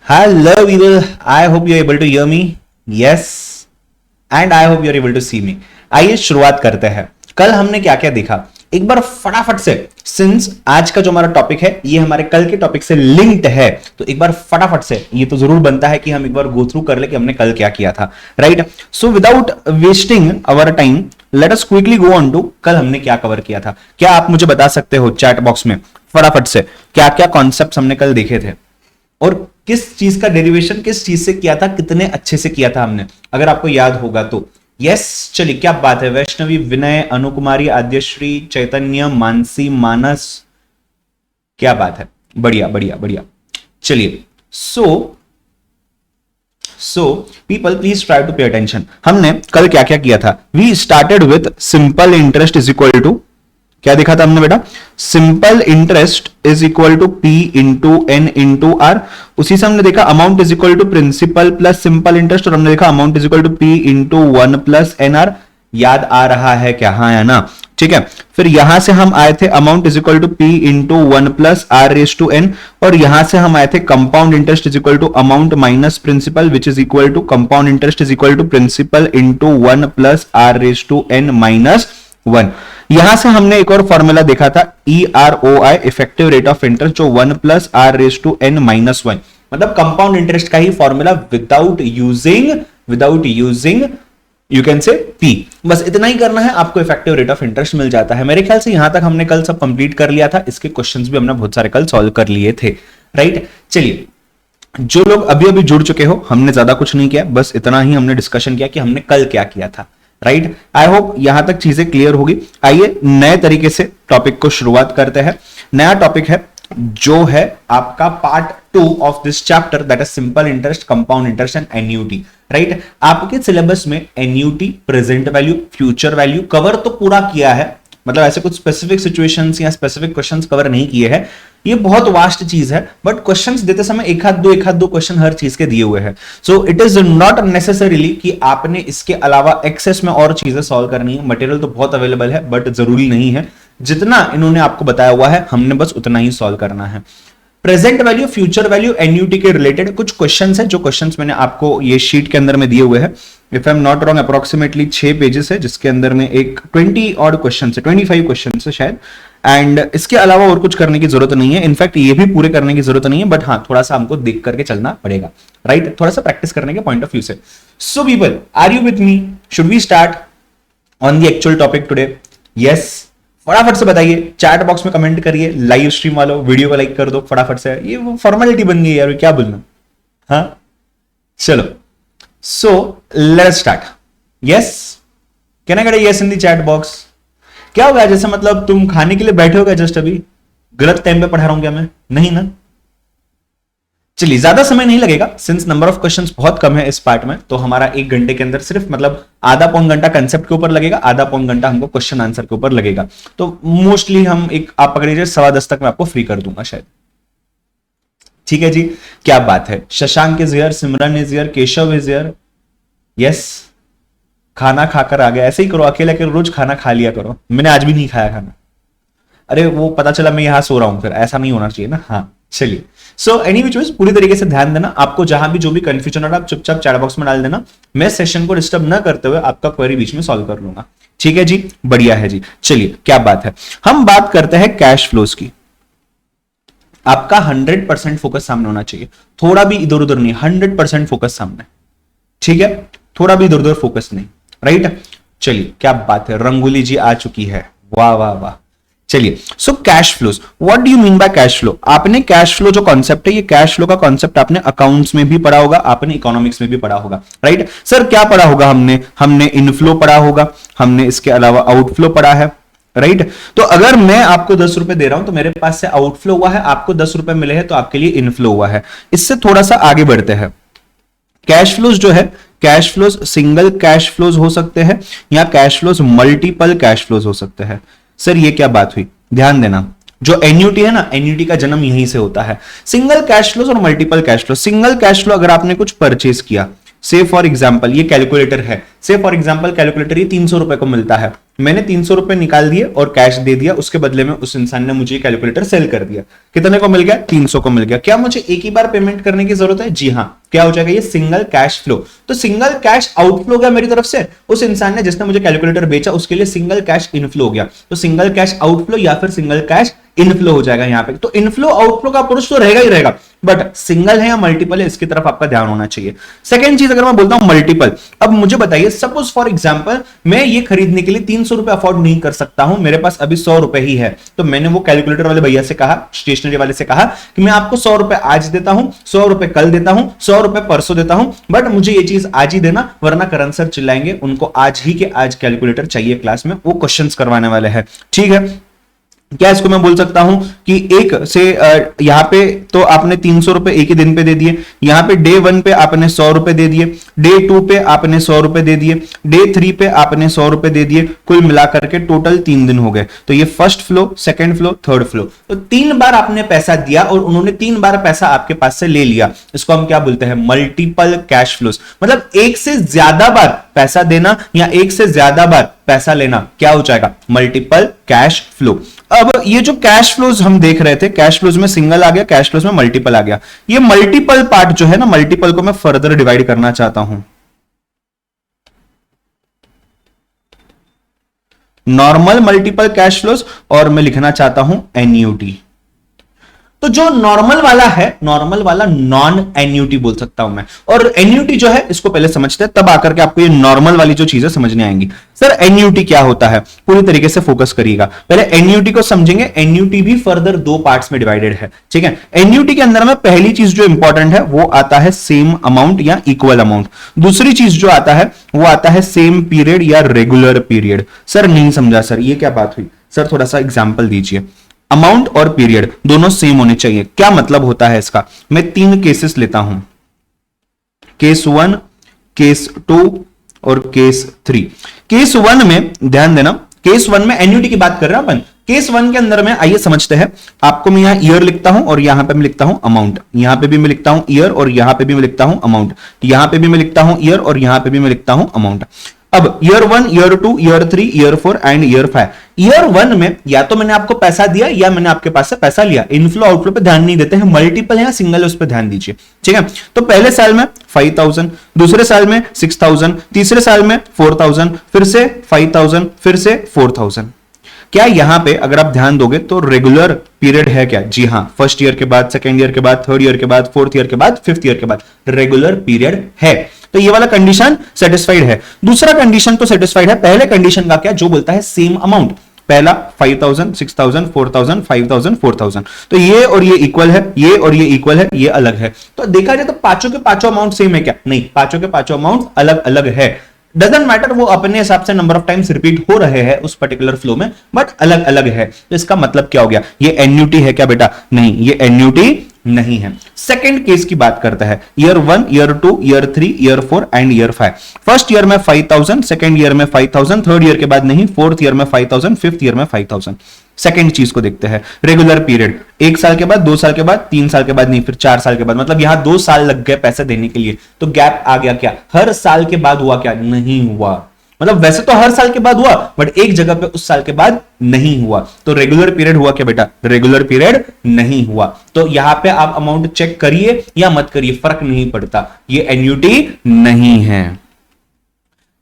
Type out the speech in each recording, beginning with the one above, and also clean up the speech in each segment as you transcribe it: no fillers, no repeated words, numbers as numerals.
Hello, people. I hope you're able to hear me. Yes, and I hope you're able to see me. आइए शुरुआत करते हैं. कल हमने क्या क्या देखा एक बार फटाफट से, सिंस आज का जो हमारा टॉपिक है ये हमारे कल के टॉपिक से लिंक्ड है, तो एक बार फटाफट से ये तो जरूर बनता है कि हम एक बार गो थ्रू कर ले कि हमने कल क्या किया था. Right. So without wasting our time let us quickly go on to कल हमने क्या कवर किया था. क्या आप मुझे बता सकते हो चैट बॉक्स में फटाफट से क्या क्या कॉन्सेप्ट हमने कल देखे थे और किस चीज का डेरिवेशन किस चीज से किया था, कितने अच्छे से किया था हमने, अगर आपको याद होगा तो. यस, चलिए क्या बात है. वैष्णवी, विनय, अनुकुमारी, आद्यश्री, चैतन्य, मानसी, मानस, क्या बात है. बढ़िया बढ़िया बढ़िया. चलिए so people please try to pay attention. हमने कल क्या क्या किया था. We started with simple interest is equal to, क्या देखा था हमने बेटा, simple interest is equal to P into N into R. उसी से हमने देखा amount is equal to principal plus simple interest, और हमने देखा amount is equal to P into 1 plus N R. याद आ रहा है क्या? हाँ है ना. ठीक है. फिर यहां से हम आए थे amount is equal to P into 1 plus R raise to N, और यहां से हम आए थे compound interest is equal to amount minus principal which is equal to compound interest is equal to principal into 1 plus R raise to N minus 1. यहां से हमने एक और फॉर्मूला देखा था EROI, effective rate of interest, जो 1 plus R raise to N minus 1, मतलब compound interest का ही formula without using you can say P. बस इतना ही करना है, आपको इफेक्टिव रेट ऑफ इंटरेस्ट मिल जाता है. मेरे ख्याल से यहां तक हमने कल सब कंप्लीट कर लिया था. इसके क्वेश्चंस भी हमने बहुत सारे कल सॉल्व कर लिए थे. राइट. चलिए, जो लोग अभी अभी जुड़ चुके हो, हमने ज्यादा कुछ नहीं किया, बस इतना ही हमने डिस्कशन किया कि हमने कल क्या किया था. राइट. आई होप यहां तक चीजें क्लियर होगी. आइए नए तरीके से टॉपिक को शुरुआत करते हैं. नया टॉपिक है जो है आपका part 2 of this chapter, that is simple interest, compound interest and annuity. Right. आपके सिलेबस में annuity, present value, future value cover तो पूरा किया है, मतलब ऐसे कुछ स्पेसिफिक सिचुएशंस या स्पेसिफिक क्वेश्चंस कवर नहीं किए हैं. ये बहुत वास्ट चीज है, बट क्वेश्चंस देते समय एक हाथ दो क्वेश्चन हर चीज के दिए हुए हैं. So it is not necessarily कि आपने इसके अलावा एक्सेस में और चीजें सॉल्व करनी है. मटेरियल तो बहुत अवेलेबल है, बट जरूरी नहीं है. जितना इन्होंने आपको बताया हुआ है हमने बस उतना ही सॉल्व करना है. Present value, future value, annuity के रिलेटेड कुछ क्वेश्चंस हैं, जो क्वेश्चंस मैंने आपको ये शीट के अंदर में दिए हुए हैं. If I am not wrong approximately 6 pages है, जिसके अंदर में एक 20 ऑड क्वेश्चन है, 25 क्वेश्चन है शायद. एंड इसके अलावा और कुछ करने की जरूरत नहीं है. इनफैक्ट ये भी पूरे करने की जरूरत नहीं है, बट हाँ थोड़ा सा हमको देख करके चलना पड़ेगा. राइट. थोड़ा सा प्रैक्टिस करने के पॉइंट ऑफ व्यू से. So people, are you with me? Should we start on the actual topic today? Yes. फटाफट से बताइए, चैट बॉक्स में कमेंट करिए. लाइव स्ट्रीम वालों वीडियो को लाइक कर दो फटाफट से. ये वो फॉर्मेलिटी बन गई यार, क्या बोलना. हाँ चलो. So let's start. Yes, can I get a yes in the chat box? क्या होगा, जैसे मतलब तुम खाने के लिए बैठे हो क्या जस्ट अभी? गलत टाइम पे पढ़ा रहा हूं क्या मैं? नहीं ना. चलिए, ज्यादा समय नहीं लगेगा, सिंस नंबर ऑफ क्वेश्चंस बहुत कम है इस पार्ट में, तो हमारा 1 घंटे के अंदर सिर्फ मतलब आधा पौन घंटा कंसेप्ट के ऊपर लगेगा, आधा पौन घंटा हमको क्वेश्चन आंसर के ऊपर लगेगा. तो मोस्टली हम एक आप पकड़िए 10:15 तक मैं आपको फ्री कर दूंगा शायद. ठीक है जी, क्या बात है. Shashank is here, Simran is here, Keshav is here. Yes, खाना खाकर आ गया. ऐसे ही करो, अकेले अकेले रोज खाना खा लिया करो. मैंने आज भी नहीं खाया खाना. अरे वो पता चला मैं यहां सो रहा हूं, फिर ऐसा नहीं होना चाहिए ना. हाँ चलिए. सो एनी विच वेज पूरी तरीके से ध्यान देना. आपको जहां भी जो भी कंफ्यूजन हो रहा है आप चुपचाप चैट बॉक्स में डाल देना. मैं सेशन को डिस्टर्ब ना करते हुए आपका क्वेरी बीच में सॉल्व कर लूंगा. ठीक है जी, बढ़िया है जी. चलिए, क्या बात है. हम बात करते हैं कैश फ्लोज की. आपका 100% फोकस सामने होना चाहिए, थोड़ा भी इधर उधर नहीं. 100% फोकस सामने. ठीक है, थोड़ा भी इधर उधर फोकस नहीं. राइट. चलिए, क्या बात है. रंगोली जी आ चुकी है. वाह वाह वाह. चलिए, so cash flows, what do you mean by cash flow? आपने कैश फ्लो जो कॉन्सेप्ट है, ये कैश फ्लो का कॉन्सेप्ट आपने अकाउंट्स में भी पढ़ा होगा, आपने इकोनॉमिक्स में भी पढ़ा होगा. राइट. सर क्या पढ़ा होगा हमने इनफ्लो पढ़ा होगा, हमने इसके अलावा आउटफ्लो पढ़ा है. राइट. तो अगर मैं आपको 10 रुपए दे रहा हूं तो मेरे पास से आउटफ्लो हुआ है, आपको 10 रुपए मिले हैं तो आपके लिए इनफ्लो हुआ है. इससे थोड़ा सा आगे बढ़ते हैं. कैश फ्लोज जो है, cash flows single cash flows हो सकते हैं या cash flows multiple cash flows हो सकते हैं. सर ये क्या बात हुई? ध्यान देना, जो एन्युटी है ना, एन्युटी का जन्म यहीं से होता है. सिंगल कैश फ्लोज और multiple cash flow. Single cash flow, अगर आपने कुछ परचेज किया, से फॉर एग्जांपल ये कैलकुलेटर है, से फॉर एग्जांपल कैलकुलेटर ये 300 रुपए को मिलता है, मैंने 300 रुपए निकाल दिए और कैश दे दिया, उसके बदले में उस इंसान ने मुझे कैलकुलेटर सेल कर दिया। कितने को मिल गया? 300 को मिल गया। क्या मुझे एक ही बार पेमेंट करने की जरूरत है? जी हाँ। क्या हो जाएगा? ये सिंगल कैश फ्लो। तो सिंगल कैश आउटफ्लो गया मेरी तरफ से, उस इंसान ने जिसने मुझे कैलकुलेटर बेचा उसके लिए सिंगल कैश इनफ्लो हो गया। तो सिंगल कैश आउटफ्लो या फिर सिंगल कैश इनफ्लो हो जाएगा यहाँ पे। तो इनफ्लो आउटफ्लो का पुरुष तो रहेगा ही रहेगा, बट सिंगल है या मल्टीपल है इसकी तरफ आपका ध्यान होना चाहिए। सेकंड चीज, अगर मैं बोलता हूं मल्टीपल, अब मुझे बताइए सपोज फॉर एग्जांपल मैं ये खरीदने के लिए 300 रुपए अफोर्ड नहीं कर सकता हूं, मेरे पास अभी 100 रुपए ही है। तो मैंने वो कैलकुलेटर वाले भैया से कहा, स्टेशनरी वाले से कहा कि मैं आपको 100 रुपए आज देता हूं, 100 रुपए कल देता हूं, 100 रुपए परसों देता हूं, बट मुझे ये चीज आज ही देना, वरना करण सर चिल्लाएंगे, उनको आज ही के आज कैलकुलेटर चाहिए क्लास में, वो क्वेश्चंस करवाने वाले हैं। ठीक है, क्या इसको मैं बोल सकता हूं कि एक से यहां पे तो आपने 300 रुपए एक ही दिन पे दे दिए, यहां पे डे 1 पे आपने 100 रुपए दे दिए, डे 2 पे आपने 100 रुपए दे दिए, डे 3 पे आपने 100 रुपए दे दिए, कुल मिलाकर के टोटल 3 दिन हो गए। तो ये first flow, second flow, third flow. तो 3 बार आपने पैसा दिया और उन्होंने 3 बार पैसा आपके पास से ले लिया। इसको हम क्या बोलते हैं? Multiple cash flows. मतलब एक से ज्यादा बार पैसा देना या एक से ज्यादा बार पैसा लेना, क्या हो जाएगा? Multiple cash flow. अब ये जो कैश फ्लोज हम देख रहे थे, कैश फ्लोज में सिंगल आ गया, कैश फ्लोज में मल्टीपल आ गया। ये मल्टीपल पार्ट जो है ना, मल्टीपल को मैं फर्दर डिवाइड करना चाहता हूं। नॉर्मल मल्टीपल कैश फ्लोज, और मैं लिखना चाहता हूं एन्यूटी। तो जो नॉर्मल वाला है, नॉर्मल वाला नॉन एन्यूटी बोल सकता हूं मैं। और एन्यूटी जो है इसको पहले समझते हैं, तब आकर के आपको ये नॉर्मल वाली जो चीजें समझने आएंगी। सर एन्यूटी क्या होता है? पूरी तरीके से फोकस करिएगा, पहले एन्यूटी को समझेंगे। एन्यूटी भी फर्दर 2 पार्ट्स में डिवाइडेड है। ठीक है, एन्यूटी के अंदर में पहली चीज जो इंपॉर्टेंट है वो आता है सेम अमाउंट या इक्वल अमाउंट। दूसरी चीज जो आता है वो आता है सेम पीरियड या रेगुलर पीरियड। सर नहीं समझा सर, ये क्या बात हुई? सर थोड़ा सा एग्जाम्पल दीजिए। अमाउंट और पीरियड दोनों सेम होने चाहिए, क्या मतलब होता है इसका? मैं 3 केसेस लेता हूं, केस 1, केस 2 और केस 3। केस 1 में ध्यान देना, केस 1 में एन्युटी की बात कर रहे हैं अपन। केस 1 के अंदर में आइए समझते हैं। आपको मैं यहां ईयर लिखता हूं और यहां पे मैं लिखता हूं अमाउंट, यहां पे भी मैं लिखता हूं ईयर और यहां पे भी मैं लिखता हूं अमाउंट, यहां पे भी मैं लिखता हूं ईयर और यहां पे भी मैं लिखता हूं अमाउंट। अब year 1, year 2, year 3, year 4 and year 5। Year 1 में या तो मैंने आपको पैसा दिया या मैंने आपके पास से पैसा लिया। इनफ्लो आउटफ्लो पे ध्यान नहीं देते हैं, मल्टीपल है या सिंगल है उस पर ध्यान दीजिए। ठीक है, तो पहले साल में 5000, दूसरे साल में 6000, तीसरे साल में 4000, फिर से 5000, फिर से 4000। क्या यहां पे अगर आप ध्यान दोगे तो रेगुलर पीरियड है क्या? जी हां, फर्स्ट ईयर के बाद, सेकेंड ईयर के बाद, थर्ड ईयर के बाद, फोर्थ ईयर के बाद, फिफ्थ ईयर के बाद रेगुलर पीरियड है। तो ये वाला कंडीशन सेटिस्फाइड है। दूसरा कंडीशन तो सेटिस्फाइड है। पहले कंडीशन का क्या? जो बोलता है सेम अमाउंट। पहला 5000, 6000, 4000, 5000, 4000। तो ये और ये इक्वल है, ये और ये इक्वल है, ये अलग है। तो देखा जाए तो पांचों के पांचों अमाउंट सेम है क्या? नहीं, पांचों के पांचों अमाउंट अलग अलग है। डजंट मैटर, वो अपने हिसाब से नंबर ऑफ टाइम्स रिपीट हो रहे हैं उस पर्टिकुलर फ्लो में, बट अलग अलग है। तो इसका मतलब क्या हो गया? ये एन्युटी है क्या बेटा? नहीं, ये एन्युटी नहीं है। सेकंड केस की बात करता है, year 1, year 2, year 3, year 4 and year 5। First year में 5000, सेकंड ईयर में 5000, थर्ड ईयर के बाद नहीं, फोर्थ ईयर में 5000, फिफ्थ ईयर में 5000। सेकंड चीज को देखते हैं, रेगुलर पीरियड। 1 साल के बाद, 2 साल के बाद, 3 साल के बाद नहीं, फिर 4 साल के बाद। मतलब यहां 2 साल लग गए पैसे देने के लिए, तो गैप आ गया क्या? हर साल के बाद हुआ क्या? नहीं हुआ। मतलब वैसे तो हर साल के बाद हुआ, बट एक जगह पे उस साल के बाद नहीं हुआ। तो रेगुलर पीरियड हुआ क्या बेटा? रेगुलर पीरियड नहीं हुआ। तो यहां पे आप अमाउंट चेक करिए या मत करिए, फर्क नहीं पड़ता, ये एन्युटी नहीं है।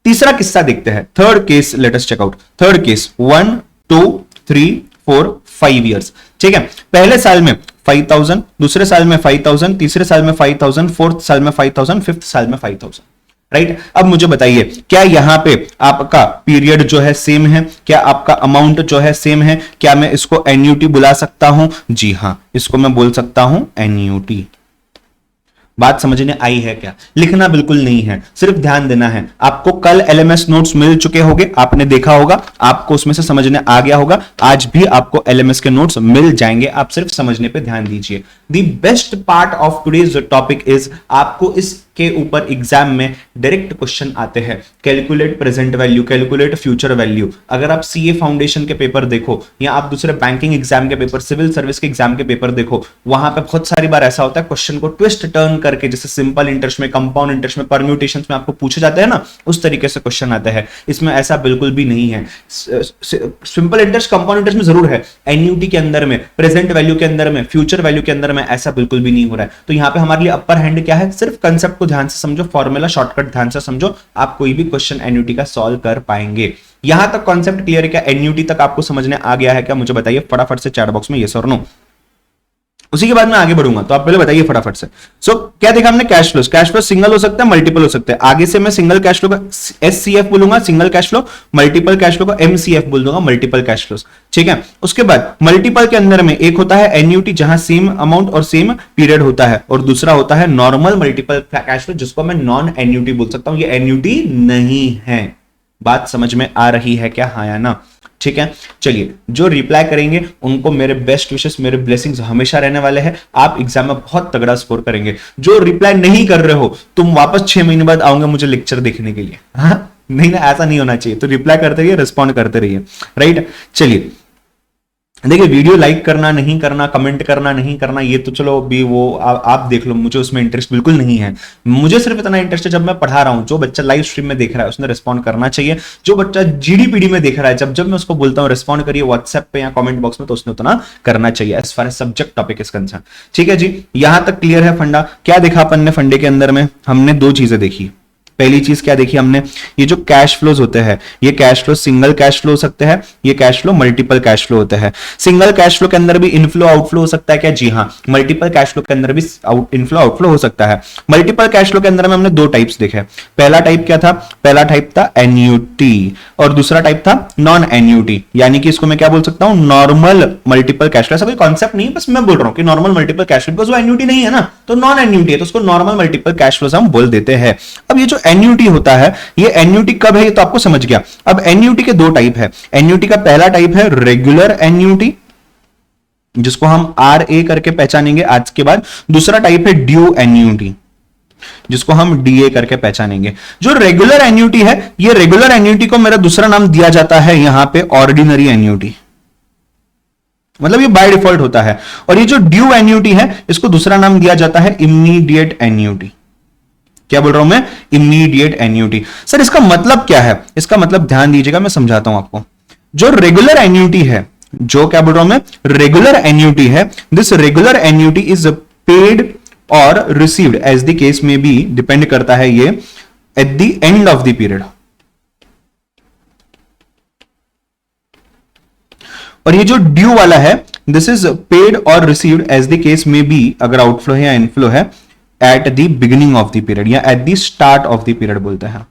तीसरा किस्सा देखते हैं, third case. Let us check out third case. 1, 2, 3, 4, 5 years. ठीक है, पहले साल में 5000, दूसरे साल में 5000, तीसरे साल में 5000, फोर्थ साल में 5000, फिफ्थ साल में 5000। राइट, अब मुझे बताइए क्या यहां पे आपका पीरियड जो है सेम है? क्या आपका अमाउंट जो है सेम है? क्या मैं इसको एन्युटी बुला सकता हूं? जी हां, इसको मैं बोल सकता हूं एन्युटी। बात समझने आई है क्या? लिखना बिल्कुल नहीं है, सिर्फ ध्यान देना है। आपको कल एलएमएस नोट्स मिल चुके होंगे, आपने देखा होगा, आपको उसमें से समझने आ गया होगा। आज भी आपको एलएमएस के नोट्स मिल जाएंगे, आप सिर्फ समझने पे ध्यान दीजिए। The best part of today's topic is आपको इस के ऊपर एग्जाम में डायरेक्ट क्वेश्चन आते हैं। Calculate present value, calculate future value. अगर आप सीए फाउंडेशन के पेपर देखो या आप दूसरे बैंकिंग एग्जाम के पेपर, सिविल सर्विस के एग्जाम के पेपर देखो, वहां पे बहुत सारी बार ऐसा होता है क्वेश्चन को ट्विस्ट टर्न करके, जैसे सिंपल इंटरेस्ट में, कंपाउंड इंटरेस्ट में, परम्यूटेशंस में आपको पूछे जाते हैं ना, उस तरीके से क्वेश्चन आते हैं। इसमें ऐसा बिल्कुल भी नहीं है। सिंपल इंटरेस्ट, कंपाउंड इंटरेस्ट में जरूर है, एन्युटी के अंदर में, प्रेजेंट वैल्यू के अंदर में, फ्यूचर वैल्यू के अंदर में ऐसा बिल्कुल भी नहीं हो रहा है। तो यहां पे हमारे लिए अपर हैंड क्या है, सिर्फ कंसेप्ट को ध्यान से समझो, फॉर्मूला शॉर्टकट ध्यान से समझो, आप कोई भी क्वेश्चन एन्युटी का सॉल्व कर पाएंगे। यहां तक कॉन्सेप्ट क्लियर है क्या? एन्युटी तक आपको समझने आ गया है क्या? मुझे बताइए फटाफट से चैट बॉक्स में यस और नो। उसी के बाद मैं आगे बढ़ूंगा, तो आप पहले बताइए फटाफट से। क्या देखा हमने? Cash flow. Cash flow single हो सकता है, मल्टीपल हो सकता है। आगे से मैं सिंगल कैश फ्लो का एससीएफ बोलूंगा, single cash flow, multiple cash flow का एमसीएफ बोल दूंगा, मल्टीपल कैश फ्लो। ठीक है। उसके बाद मल्टीपल के अंदर में एक होता है एन्युटी, जहां सेम अमाउंट और सेम पीरियड होता है, और दूसरा होता है नॉर्मल मल्टीपल कैश फ्लो, जिसको मैं नॉन एन्युटी बोल सकता हूं। ये एन्युटी नहीं है। बात समझ में आ रही है क्या? हाँ या ना? ठीक है। चलिए, जो रिप्लाई करेंगे उनको मेरे बेस्ट विशेस, मेरे ब्लेसिंग्स हमेशा रहने वाले हैं। आप एग्जाम में बहुत तगड़ा स्कोर करेंगे। जो रिप्लाई नहीं कर रहे हो, तुम वापस 6 महीने बाद आओगे मुझे लेक्चर देखने के लिए। हाँ नहीं ना, ऐसा नहीं होना चाहिए। तो रिप्लाई करते रहिए, रिस्पॉन्ड करते रहिए। राइट। चलिए देखिए, वीडियो लाइक करना नहीं करना, कमेंट करना नहीं करना, ये तो चलो भी वो आप देख लो, मुझे उसमें इंटरेस्ट बिल्कुल नहीं है। मुझे सिर्फ इतना इंटरेस्ट है जब मैं पढ़ा रहा हूं, जो बच्चा लाइव स्ट्रीम में देख रहा है उसने रिस्पॉन्ड करना चाहिए। जो बच्चा जीडीपीडी में देख रहा है, जब मैं उसको बोलता हूं रिस्पॉन्ड करिए व्हाट्सएप पे या कमेंट बॉक्स में, तो उसने उतना करना चाहिए as far as subject topic is concern. ठीक है जी, यहां तक क्लियर है फंडा? क्या देखा अपन ने फंडे के अंदर में? हमने दो चीजें देखी। पहली चीज क्या देखी हमने? ये जो कैश फ्लोज होते हैं, ये cash flow single cash flow हो सकते हैं, ये cash flow multiple cash flow होते हैं। सिंगल कैश फ्लो के अंदर भी इनफ्लो आउटफ्लो हो सकता है क्या? जी हाँ। मल्टीपल कैश फ्लो के अंदर भी इनफ्लो आउटफ्लो हो सकता है। मल्टीपल कैश फ्लो के अंदर में हमने दो टाइप्स देखे। पहला टाइप क्या था? पहला टाइप था एन्युटी, और दूसरा टाइप था नॉन एन्युटी, यानी कि इसको मैं क्या बोल सकता हूं? Normal multiple cash flow. ऐसा कोई कॉन्सेप्ट नहीं, बस मैं बोल रहा हूं कि normal multiple cash flow, because वो एन्युटी नहीं है ना, तो नॉन एन्युटी है, तो उसको नॉर्मल मल्टीपल कैश फ्लो हम बोल देते हैं। अब ये जो एन्युटी होता है, ये एन्युटी कब है ये तो आपको समझ गया। अब एन्युटी के दो टाइप है। एन्युटी का पहला टाइप है रेगुलर एन्युटी, जिसको हम RA करके पहचानेंगे आज के बाद। दूसरा टाइप है ड्यू एन्युटी, जिसको हम DA करके पहचानेंगे। जो रेगुलर एन्युटी है, ये रेगुलर एन्युटी को मेरा दूसरा नाम दिया जाता है यहां पे ऑर्डिनरी एन्युटी, मतलब ये बाय डिफॉल्ट होता है। और ये जो ड्यू एन्युटी है, इसको दूसरा नाम दिया जाता है इमीडिएट एन्युटी। क्या बोल रहा हूं मैं? Immediate annuity. सर इसका मतलब क्या है? इसका मतलब ध्यान दीजिएगा, मैं समझाता हूं आपको। जो रेगुलर एन्युटी है, जो क्या बोल रहा हूं मैं? रेगुलर एन्युटी है, this regular annuity is paid और received as the case may be, depend करता है ये, at the end of the period. और ये जो ड्यू वाला है, दिस इज पेड और received as the case may be, अगर आउटफ्लो है या इनफ्लो है, at the beginning of the period या at the start of the period बोलते हैं।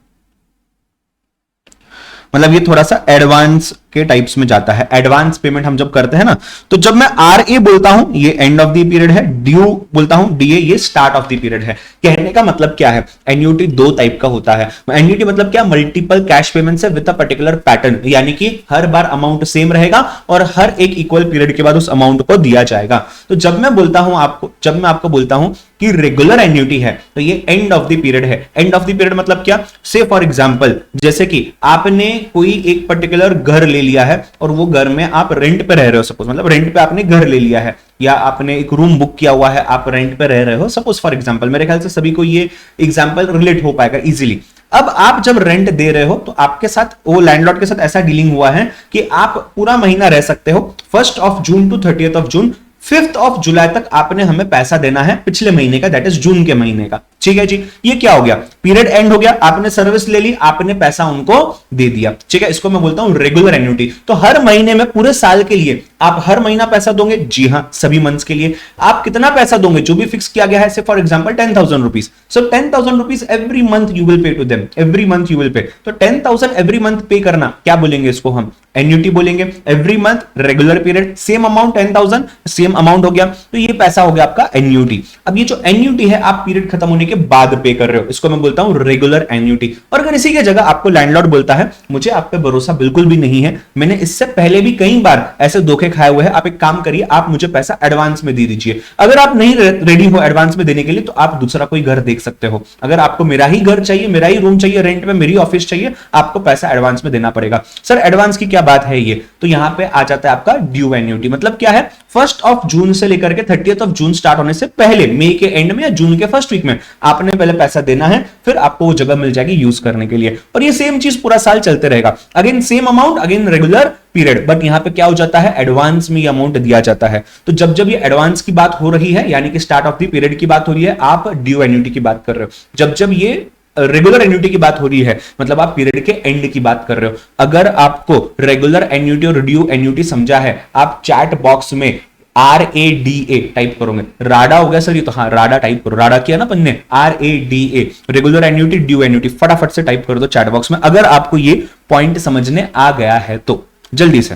मतलब ये थोड़ा सा एडवांस के टाइप्स में जाता है। एडवांस पेमेंट हम जब करते हैं ना, तो जब मैं RA बोलता हूं ये एंड ऑफ द पीरियड है, ड्यू बोलता हूं DA ये स्टार्ट ऑफ द पीरियड है। कहने का मतलब क्या है? एन्युटी दो टाइप का होता है। एन्युटी मतलब क्या? मल्टीपल कैश पेमेंट से विद अ पर्टिकुलर पैटर्न, यानी कि हर बार अमाउंट सेम रहेगा और हर एक इक्वल पीरियड के बाद उस अमाउंट को दिया जाएगा। तो जब मैं आपको बोलता हूं कि रेगुलर एन्युटी है, तो ये एंड ऑफ द पीरियड है। एंड ऑफ द पीरियड मतलब क्या? से फॉर एग्जांपल, जैसे कि आपने कोई एक पर्टिकुलर घर ले लिया है और वो घर में आप रेंट पे रह रहे हो, सपोज, मतलब रेंट पे आपने घर ले लिया है या आपने एक रूम बुक किया हुआ है, आप रेंट पे रह रहे हो, सपोज फॉर एग्जांपल। मेरे ख्याल से सभी को ये एग्जांपल रिलेट हो पाएगा इजीली। अब आप जब रेंट दे रहे हो, तो आपके साथ, वो लैंडलॉर्ड के साथ ऐसा डीलिंग हुआ है कि आप पूरा महीना रह सकते हो, 1 जून टू 30 जून, 5 जुलाई तक आपने हमें पैसा देना है पिछले महीने का, दैट इज जून के महीने का। ठीक है जी, ये क्या हो गया? पीरियड एंड हो गया, आपने सर्विस ले ली, आपने पैसा उनको दे दिया। ठीक है, इसको मैं बोलता हूं रेगुलर एन्युटी। तो हर महीने में, पूरे साल के लिए आप हर महीना पैसा दोगे? जी हां, सभी मंथ्स के लिए। आप कितना पैसा दोगे? जो भी फिक्स किया गया है, से for example 10,000 rupees. So 10,000 rupees every month you will pay to them, every month you will pay. तो 10,000 एवरी मंथ पे करना, क्या बोलेंगे इसको हम? एन्युटी बोलेंगे। Every month, regular period, same amount 10,000, same amount हो गया, तो ये पैसा हो गया आपका एन्युटी। अब ये जो एन्युटी है, आप पीरियड खत्म होने के बाद पे कर रहे हो, इसको मैं बोलता हूं रेगुलर एन्युटी। और अगर इसी की जगह आपको लैंडलॉर्ड बोलता है मुझे आप पे भरोसा बिल्कुल भी नहीं है, मैंने इससे पहले भी कई बार ऐसे धोखे खाए हुए हैं, आप एक काम करिए, आप मुझे पैसा एडवांस में दे दीजिए। अगर आप नहीं रेडी हो एडवांस में देने के लिए तो आप दूसरा कोई घर देख सकते हो। अगर आपको मेरा ही घर चाहिए, मेरा ही रूम चाहिए रेंट में, मेरी ऑफिस चाहिए, आपको पैसा एडवांस में देना पड़ेगा। सर एडवांस की क्या बात है ये, तो यहां पे आ जाता है आपका ड्यू एन्युटी। मतलब क्या है, 1 जून से लेकर के 30 जून स्टार्ट होने से पहले, मई के एंड में या जून के फर्स्ट वीक में आपने पहले पैसा देना है, फिर आपको वो जगह मिल जाएगी यूज करने के लिए। और ये सेम चीज पूरा साल चलते रहेगा, again same amount, again regular period. But यहां पे क्या हो जाता है, एडवांस में अमाउंट दिया जाता है। तो जब जब ये एडवांस की बात हो रही है, यानी कि स्टार्ट ऑफ द पीरियड की बात हो रही है, आप ड्यू एन्युटी की बात कर रहे हो। जब जब ये रेगुलर एन्युटी की बात हो रही है, मतलब आप पीरियड के एंड की बात कर रहे हो। अगर आपको रेगुलर एन्युटी और ड्यू एन्युटी समझा है, आप चैट बॉक्स में RADA टाइप करोगे, राडा हो गया सर ये, तो हाँ राडा टाइप करो, राडा किया ना अपन ने, RADA, regular annuity due annuity, फटाफट से टाइप कर दो चैट बॉक्स में, अगर आपको ये पॉइंट समझने आ गया है तो। जल्दी से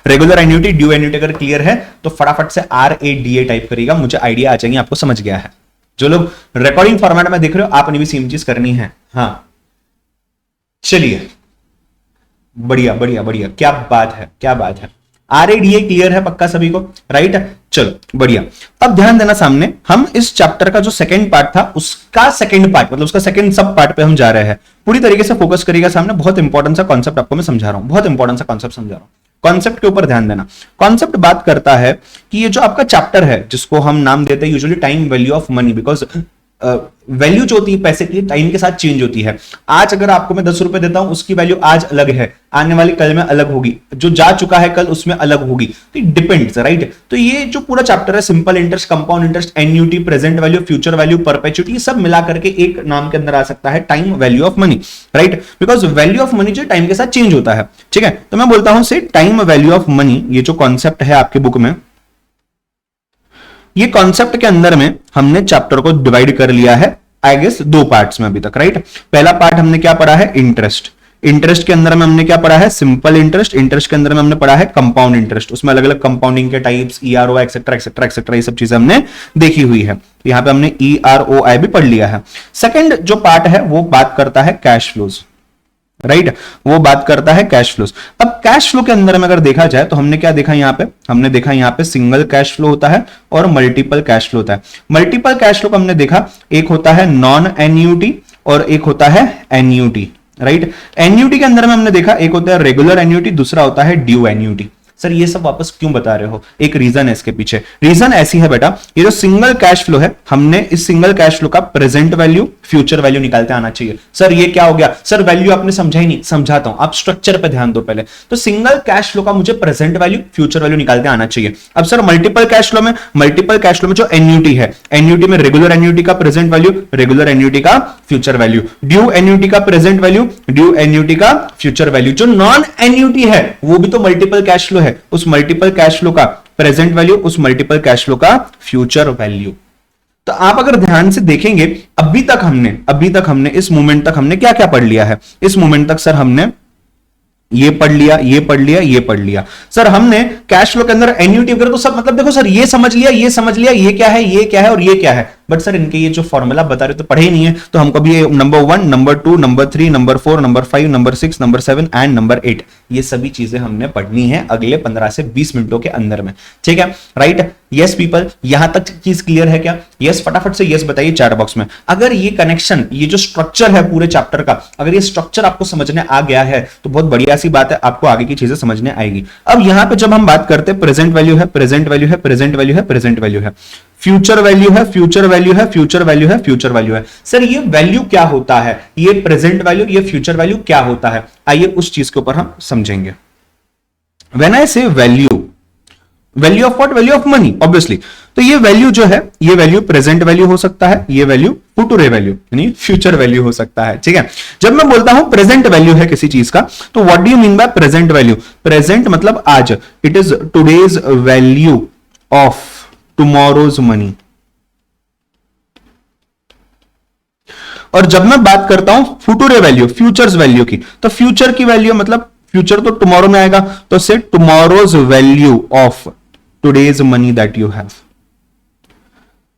रेगुलर एन्युटी ड्यू एन्युटी अगर क्लियर है तो फटाफट से RADA टाइप करिएगा, मुझे आइडिया आ जाएगी आपको समझ गया है। जो लोग रिकॉर्डिंग फॉर्मेट में देख रहे हो, आपने भी सेम चीज करनी है। हाँ चलिए, बढ़िया बढ़िया बढ़िया, क्या बात है क्या बात है। RADA क्लियर है पक्का सभी को, राइट। चलो बढ़िया। अब ध्यान देना, सामने हम इस चैप्टर का जो सेकंड पार्ट था उसका सेकंड पार्ट, मतलब उसका सेकंड सब पार्ट पे हम जा रहे हैं। पूरी तरीके से फोकस करिएगा, सामने बहुत इंपॉर्टेंट सा कॉन्सेप्ट आपको मैं समझा रहा हूं, बहुत इंपॉर्टेंट सा कॉन्सेप्ट समझा रहा हूं। कॉन्सेप्ट के ऊपर ध्यान देना। कॉन्सेप्ट बात करता है कि ये जो आपका चैप्टर है, जिसको हम नाम देते हैं usually time value of money, because value जो होती है पैसे की टाइम के साथ चेंज होती है। आज अगर आपको मैं 10 रुपए देता हूं, उसकी वैल्यू आज अलग है, आने वाली कल में अलग होगी, जो जा चुका है कल उसमें अलग होगी, तो डिपेंड्स, राइट। तो ये जो पूरा चैप्टर है, simple interest, compound interest, annuity, present value, future value, perpetuity, सब मिला करके एक नाम के अंदर आ सकता है time value of money, right. Because value of money जो टाइम के साथ चेंज होता है, ठीक है। तो मैं बोलता हूं से टाइम वैल्यू ऑफ मनी, ये जो कॉन्सेप्ट है आपके बुक में, ये कॉन्सेप्ट के अंदर में हमने चैप्टर को डिवाइड कर लिया है आई गेस 2 पार्ट्स में अभी तक, राइट। पहला पार्ट हमने क्या पढ़ा है, इंटरेस्ट। इंटरेस्ट के अंदर में हमने क्या पढ़ा है, सिंपल इंटरेस्ट। इंटरेस्ट के अंदर में हमने पढ़ा है कंपाउंड इंटरेस्ट, उसमें अलग अलग कंपाउंडिंग के types, ERO etcetera etcetera etcetera, ये सब चीजें हमने देखी हुई है। यहां पे हमने EROI भी पढ़ लिया है। सेकंड जो पार्ट है वो बात करता है कैश फ्लोज, राइट, वो बात करता है कैश फ्लोज। अब कैश फ्लो के अंदर में अगर देखा जाए तो हमने क्या देखा यहां पे, हमने देखा यहां पे सिंगल कैश फ्लो होता है और मल्टीपल कैश फ्लो होता है। मल्टीपल कैश फ्लो को हमने देखा, एक होता है नॉन एन्युटी और एक होता है एन्युटी, राइट। एन्युटी के अंदर में हमने देखा एक होता है रेगुलर एन्युटी, दूसरा होता है ड्यू एन्युटी। सर ये सब वापस क्यों बता रहे हो, एक रीजन है इसके पीछे। रीजन ऐसी है बेटा, ये जो सिंगल कैश फ्लो है, हमने इस सिंगल कैश फ्लो का प्रेजेंट वैल्यू, फ्यूचर वैल्यू निकालते आना चाहिए। सर ये क्या हो गया, सर वैल्यू आपने समझा ही नहीं, समझाता हूं, आप स्ट्रक्चर पे ध्यान दो पहले। तो सिंगल कैश फ्लो का मुझे प्रेजेंट वैल्यू, फ्यूचर वैल्यू निकालते आना चाहिए। अब सर मल्टीपल कैश फ्लो में, मल्टीपल कैश फ्लो में जो एन्युटी है, एन्युटी में रेगुलर एन्युटी का प्रेजेंट वैल्यू, रेगुलर एन्युटी का फ्यूचर वैल्यू, ड्यू एन्युटी का प्रेजेंट वैल्यू, ड्यू एन्युटी का फ्यूचर वैल्यू। जो नॉन एन्युटी है वो भी तो मल्टीपल कैश फ्लो है, उस मल्टीपल कैश फ्लो का प्रेजेंट वैल्यू, उस मल्टीपल कैश फ्लो का फ्यूचर वैल्यू। तो आप अगर ध्यान से देखेंगे, अभी तक हमने इस मोमेंट तक हमने क्या क्या पढ़ लिया है। इस मोमेंट तक सर हमने ये पढ़ लिया, ये पढ़ लिया, ये पढ़ लिया। सर हमने कैश फ्लो के अंदर एन्युटी वगैरह तो सब, मतलब देखो सर ये समझ लिया, ये समझ लिया, ये क्या है, ये क्या है और ये क्या है। बट सर इनके ये जो फॉर्मूला बता रहे तो पढ़े ही नहीं है, तो हमको भी number 1, number 2, number 3, number 4, number 5, number 6, number 7 and number 8, ये सभी चीजें हमने पढ़नी है अगले 15 से 20 मिनटों के अंदर में, ठीक है, राइट। यस पीपल, यहां तक चीज क्लियर है क्या? यस, फटाफट से यस बताइए चैट बॉक्स में। अगर ये कनेक्शन, ये जो स्ट्रक्चर है पूरे चैप्टर का, अगर ये स्ट्रक्चर आपको समझने आ गया है तो बहुत बढ़िया सी बात है, आपको आगे की चीजें समझने आएगी। अब यहां पे जब हम बात करते हैं प्रेजेंट वैल्यू है, प्रेजेंट वैल्यू है, प्रेजेंट वैल्यू है, प्रेजेंट वैल्यू है, फ्यूचर वैल्यू है, फ्यूचर वैल्यू है, फ्यूचर वैल्यू है, फ्यूचर वैल्यू है। सर ये वैल्यू क्या होता है, ये प्रेजेंट वैल्यू, ये फ्यूचर वैल्यू क्या होता है, आइए उस चीज के ऊपर हम समझेंगे। व्हेन आई से value, value of what, value of money obviously. तो ये वैल्यू जो है, ये वैल्यू प्रेजेंट वैल्यू हो सकता है, ये वैल्यू फ्यूचर वैल्यू यानी फ्यूचर वैल्यू हो सकता है, ठीक है। जब मैं बोलता हूं प्रेजेंट वैल्यू है किसी चीज का, तो what do you mean by present value? Present मतलब आज, it is today's value of tomorrow's money. और जब मैं बात करता हूं फ्यूचर वैल्यू, फ्यूचर्स वैल्यू की, तो फ्यूचर की वैल्यू मतलब फ्यूचर तो टुमारो में आएगा, तो से tomorrow's value of today's money that you have.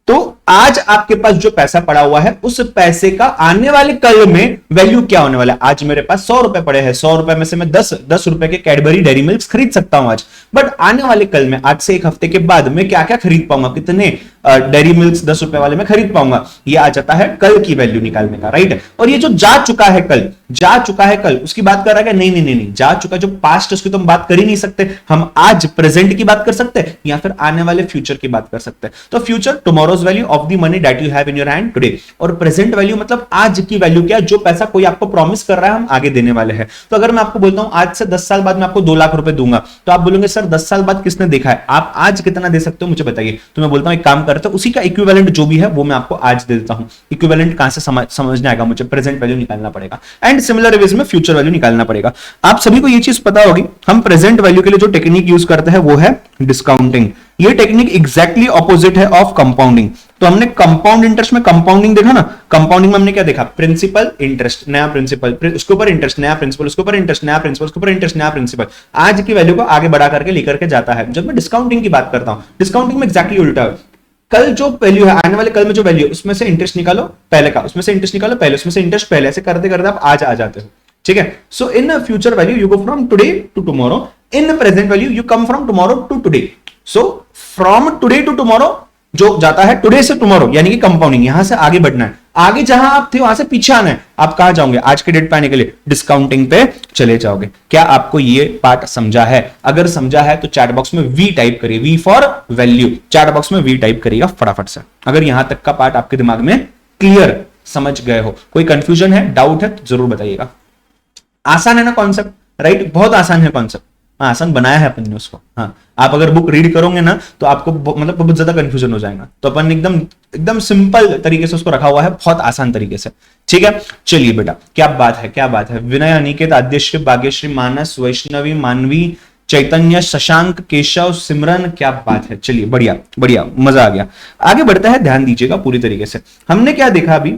तो आज आपके पास जो पैसा पड़ा हुआ है उस पैसे का आने वाले कल में वैल्यू क्या होने वाला है। आज मेरे पास 100 रुपए पड़े हैं, 100 रुपए में से मैं 10 रुपए के कैडबरी डेयरी मिल्क खरीद सकता हूं आज, बट आने वाले कल में, आज से एक हफ्ते के बाद मैं क्या क्या खरीद पाऊंगा, कितने डेयरी मिल्क 10 रुपए वाले में खरीद पाऊंगा, ये आ जाता है कल की वैल्यू निकालने का, राइट। और ये जो जा चुका है कल, जा चुका है कल, उसकी बात कर रहा है नहीं नहीं नहीं नहीं, जा चुका जो पास्ट उसकी तो हम बात कर ही नहीं सकते, हम आज प्रेजेंट की बात कर सकते हैं या फिर आने वाले फ्यूचर की बात कर सकते हैं। तो future tomorrow's value of the money that you have in your hand today, और प्रेजेंट वैल्यू मतलब आज की वैल्यू क्या है, जो पैसा कोई आपको प्रॉमिस कर रहा है हम आगे देने वाले हैं। तो अगर मैं आपको बोलता हूं आज से 10 साल बाद मैं आपको 2 लाख रुपए दूंगा, तो आप बोलेंगे सर 10 साल बाद किसने देखा है, आप आज कितना दे सकते हो मुझे बताइए। तो मैं बोलता हूं एक काम करते हो, उसी का इक्विवेलेंट जो भी है वो मैं आपको आज दे देता हूं। इक्विवेलेंट कहां से समझने आएगा, मुझे प्रेजेंट वैल्यू निकालना पड़ेगा, एंड सिमिलर वेज में फ्यूचर वैल्यू निकालना पड़ेगा। आप सभी को ये चीज पता होगी, हम प्रेजेंट वैल्यू के लिए जो टेक्निक यूज करते हैं वो है डिस्काउंटिंग। ये टेक्निक एग्जैक्टली ऑपोजिट है ऑफ कंपाउंडिंग। तो हमने कंपाउंड इंटरेस्ट में कंपाउंडिंग देखा ना, कंपाउंडिंग में हमने क्या देखा, प्रिंसिपल इंटरेस्ट नया प्रिंसिपल, उसके ऊपर इंटरेस्ट नया प्रिंसिपल, उसके ऊपर इंटरेस्ट नया प्रिंसिपल, उसके ऊपर इंटरेस्ट नया प्रिंसिपल, आज की वैल्यू को आगे बढ़ा करके लेकर के जाता है। जब मैं डिस्काउंटिंग की बात करता हूं, डिस्काउंटिंग में एग्जैक्टली उल्टा है, कल जो वैल्यू है, आने वाले कल में जो वैल्यू है उसमें से इंटरेस्ट निकालो पहले का, उसमें से इंटरेस्ट निकालो पहले, उसमें से इंटरेस्ट पहले, ऐसे करते करते आप आज आ जाते हो, ठीक है। So in future value you go from today to tomorrow, in present value you come from tomorrow to today. So from today to tomorrow जो जाता है टुडे से टुमारो, यानी कि कंपाउंडिंग, यहां से आगे बढ़ना है, आगे जहां आप थे वहां से पीछे आना है। आप कहां जाओगे, आज के डेट पे आने के लिए डिस्काउंटिंग पे चले जाओगे। क्या आपको ये पार्ट समझा है? अगर समझा है तो चैट बॉक्स में वी टाइप करिए, V for value, chat box में वी टाइप करिएगा फटाफट से, अगर यहां तक का पार्ट आपके दिमाग में क्लियर समझ गए हो। कोई कंफ्यूजन है, डाउट है तो जरूर बताइएगा। आसान है ना कॉन्सेप्ट, राइट, बहुत आसान है कॉन्सेप्ट, आसान बनाया है अपन ने उसको। हाँ, आप अगर बुक रीड करोगे ना तो आपको मतलब बहुत ज्यादा कंफ्यूजन हो जाएगा, तो अपन एकदम एकदम सिंपल तरीके से उसको रखा हुआ है, बहुत आसान तरीके से, ठीक है। चलिए बेटा, क्या बात है, क्या बात है। विनय, अनिकेत, आद्यश्री, भाग्यश्री, मानस, वैष्णवी, मानवी, चैतन्य, शशांक, केशव, सिमरन, क्या बात है। चलिए बढ़िया बढ़िया, मजा आ गया। आगे बढ़ता है, ध्यान दीजिएगा पूरी तरीके से। हमने क्या देखा अभी,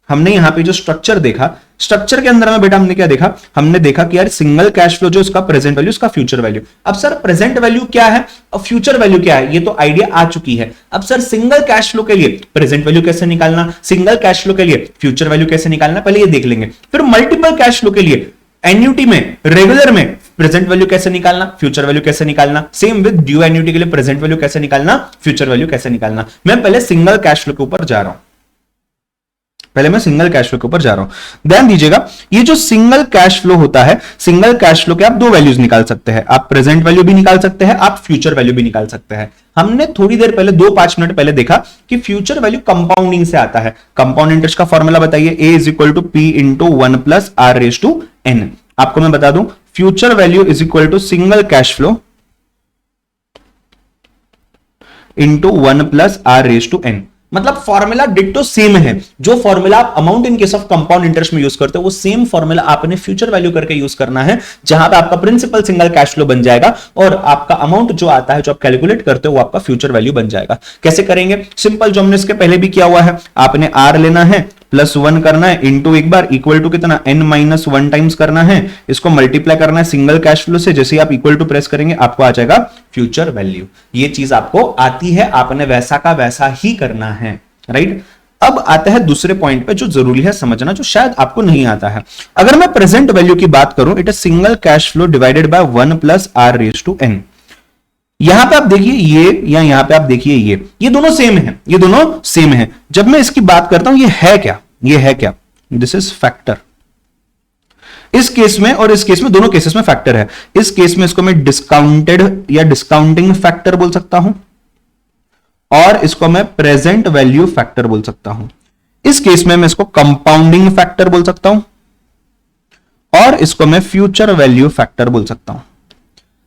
हमने यहां पे जो स्ट्रक्चर देखा, स्ट्रक्चर के अंदर में बेटा हमने क्या देखा, हमने देखा कि यार सिंगल कैश फ्लो जो उसका प्रेजेंट वैल्यू, उसका फ्यूचर वैल्यू। अब सर प्रेजेंट वैल्यू क्या है और फ्यूचर वैल्यू क्या है, ये तो आइडिया आ चुकी है। अब सर सिंगल कैश फ्लो के लिए प्रेजेंट वैल्यू कैसे निकालना, सिंगल कैश फ्लो के लिए फ्यूचर वैल्यू कैसे निकालना, पहले ये देख लेंगे। फिर मल्टीपल कैश फ्लो के लिए, एन्युटी में, रेगुलर में प्रेजेंट वैल्यू कैसे निकालना, फ्यूचर वैल्यू कैसे निकालना, सेम विद ड्यू एन्युटी के लिए प्रेजेंट वैल्यू कैसे निकालना, फ्यूचर वैल्यू कैसे निकालना। मैं पहले सिंगल कैश फ्लो के ऊपर जा रहा हूं, पहले मैं सिंगल कैश फ्लो के ऊपर जा रहा हूं। ध्यान दीजिएगा, ये जो सिंगल कैश फ्लो होता है, सिंगल कैश फ्लो के आप दो वैल्यूज निकाल सकते हैं, आप प्रेजेंट वैल्यू भी निकाल सकते हैं, आप फ्यूचर वैल्यू भी निकाल सकते हैं। हमने थोड़ी देर पहले 2-5 मिनट पहले देखा कि फ्यूचर वैल्यू कंपाउंडिंग से आता है। कंपाउंड इंटरेस्ट का फॉर्मूला बताइए, A is equal to P into 1 plus R raise to N। आपको मैं बता दूं, future value is equal to single cash flow into 1 plus R raise to N। मतलब फॉर्मूला डिट्टो सेम है, जो formula आप amount in case of compound interest में use करते हो वो सेम फॉर्मूला आपने फ्यूचर वैल्यू करके यूज करना है, जहां पे आपका प्रिंसिपल सिंगल कैश फ्लो बन जाएगा और आपका अमाउंट जो आता है, जो आप कैलकुलेट करते हो, वो आपका फ्यूचर वैल्यू बन जाएगा। कैसे करेंगे, सिंपल, जो हमने इसके पहले भी किया हुआ है, आपने R लेना है, प्लस 1 करना है, इंटू एक बार इक्वल टू कितना n-1 टाइम्स करना है, इसको मल्टीप्लाई करना है सिंगल कैश फ्लो से। जैसे ही आप इक्वल टू प्रेस करेंगे आपको आ जाएगा फ्यूचर वैल्यू। ये चीज आपको आती है, आपने वैसा का वैसा ही करना है, राइट। अब आता है दूसरे पॉइंट पे जो जरूरी है समझना, जो शायद आपको नहीं आता है। अगर मैं प्रेजेंट वैल्यू की बात करूं, it is single cash flow divided by 1 plus R raise to N। यहां पे आप देखिए ये, या यहां पे आप देखिए ये दोनों सेम है, ये दोनों सेम है। जब मैं इसकी बात करता हूं, ये है क्या, ये है क्या, दिस इज फैक्टर। इस केस में और इस केस में, दोनों केसेस में फैक्टर है। इस केस में इसको मैं डिस्काउंटेड या डिस्काउंटिंग फैक्टर बोल सकता हूं, और इसको मैं प्रेजेंट वैल्यू फैक्टर बोल सकता हूं। इस केस में मैं इसको कंपाउंडिंग फैक्टर बोल सकता हूं, और इसको मैं फ्यूचर वैल्यू फैक्टर बोल सकता हूं।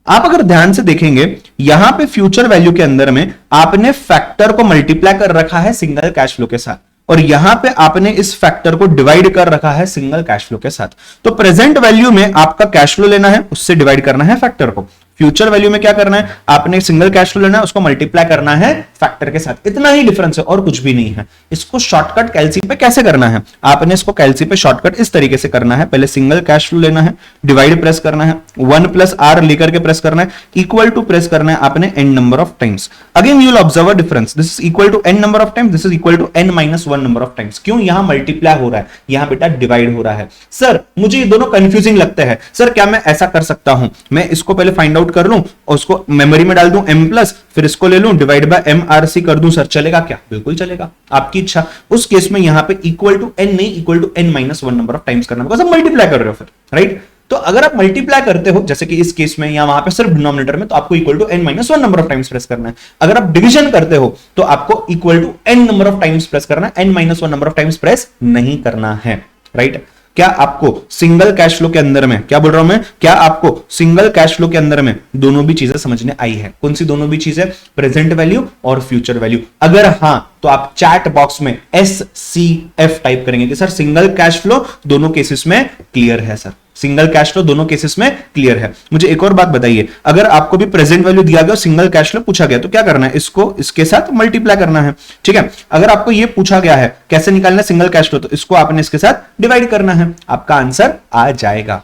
आप अगर ध्यान से देखेंगे, यहां पे फ्यूचर वैल्यू के अंदर में आपने फैक्टर को मल्टीप्लाई कर रखा है सिंगल कैश फ्लो के साथ, और यहां पे आपने इस फैक्टर को डिवाइड कर रखा है सिंगल कैश फ्लो के साथ। तो प्रेजेंट वैल्यू में आपका कैश फ्लो लेना है, उससे डिवाइड करना है फैक्टर को। फ्यूचर वैल्यू में क्या करना है, आपने सिंगल कैश फ्लो लेना है, उसको मल्टीप्लाई करना है फैक्टर के साथ, इतना ही डिफरेंस है और कुछ भी नहीं है। इसको शॉर्टकट कैलसी पे कैसे करना है, आपने इसको कैलसी पे शॉर्टकट इस तरीके से करना है, पहले सिंगल कैश फ्लो लेना है, डिवाइड प्रेस करना है, 1 प्लस आर लेकर के प्रेस करना है, इक्वल टू प्रेस करना है आपने n number of times. Again you will observe a difference, this is equal to n number of times, this is equal to n minus 1 number of times. क्यों, यहां multiply हो रहा है, यहां बेटा डिवाइड हो रहा है। सर मुझे ये दोनों कंफ्यूजिंग लगते हैं, सर क्या मैं ऐसा कर सकता हूं, मैं इसको पहले फाइंड आउट कर लूं और उसको मेमोरी में डाल दूं m प्लस, फिर इसको ले लूं डिवाइड बाय m RC कर दूं, सर चलेगा क्या? बिल्कुल चलेगा, आपकी इच्छा। उस केस में यहां पे इक्वल टू n नहीं, equal to n minus 1 number of times करना, बिकॉज़ आप मल्टीप्लाई कर रहे हो फिर, राइट? तो अगर आप मल्टीप्लाई करते हो जैसे कि इस केस में या वहां पे सिर्फ डिनोमिनेटर में, तो आपको equal to n minus 1 number of times press करना है। अगर आप डिवीजन करते हो तो आपको equal to n number of times press करना है, n minus 1 number of times press नहीं करना है, राइट? क्या आपको सिंगल कैश फ्लो के अंदर में, क्या बोल रहा हूं मैं, क्या आपको सिंगल कैश फ्लो के अंदर में दोनों भी चीजें समझने आई है? कौन सी दोनों भी चीजें? प्रेजेंट वैल्यू और फ्यूचर वैल्यू। अगर हां तो आप चैट बॉक्स में SCF टाइप करेंगे कि सर सिंगल कैश फ्लो दोनों केसेस में क्लियर है, सर सिंगल कैश फ्लो दोनों केसेस में क्लियर है। मुझे एक और बात बताइए, अगर आपको भी प्रेजेंट वैल्यू दिया गया, सिंगल कैश फ्लो पूछा गया, तो क्या करना है, इसको इसके साथ मल्टीप्लाई करना है, ठीक है? अगर आपको ये पूछा गया है कैसे निकालना है सिंगल कैश फ्लो, तो इसको आपने इसके साथ डिवाइड करना है, आपका आंसर आ जाएगा।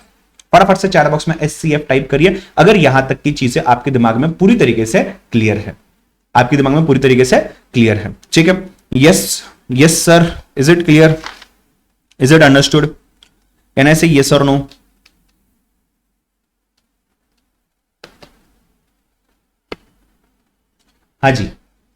फटाफट से चैट बॉक्स में SCF टाइप करिए अगर यहां तक की चीजें आपके दिमाग में पूरी तरीके से क्लियर है, आपके दिमाग में पूरी तरीके से क्लियर है, ठीक है? Yes yes sir, is it clear, is it understood? Can I से यस और नो? हाँ जी,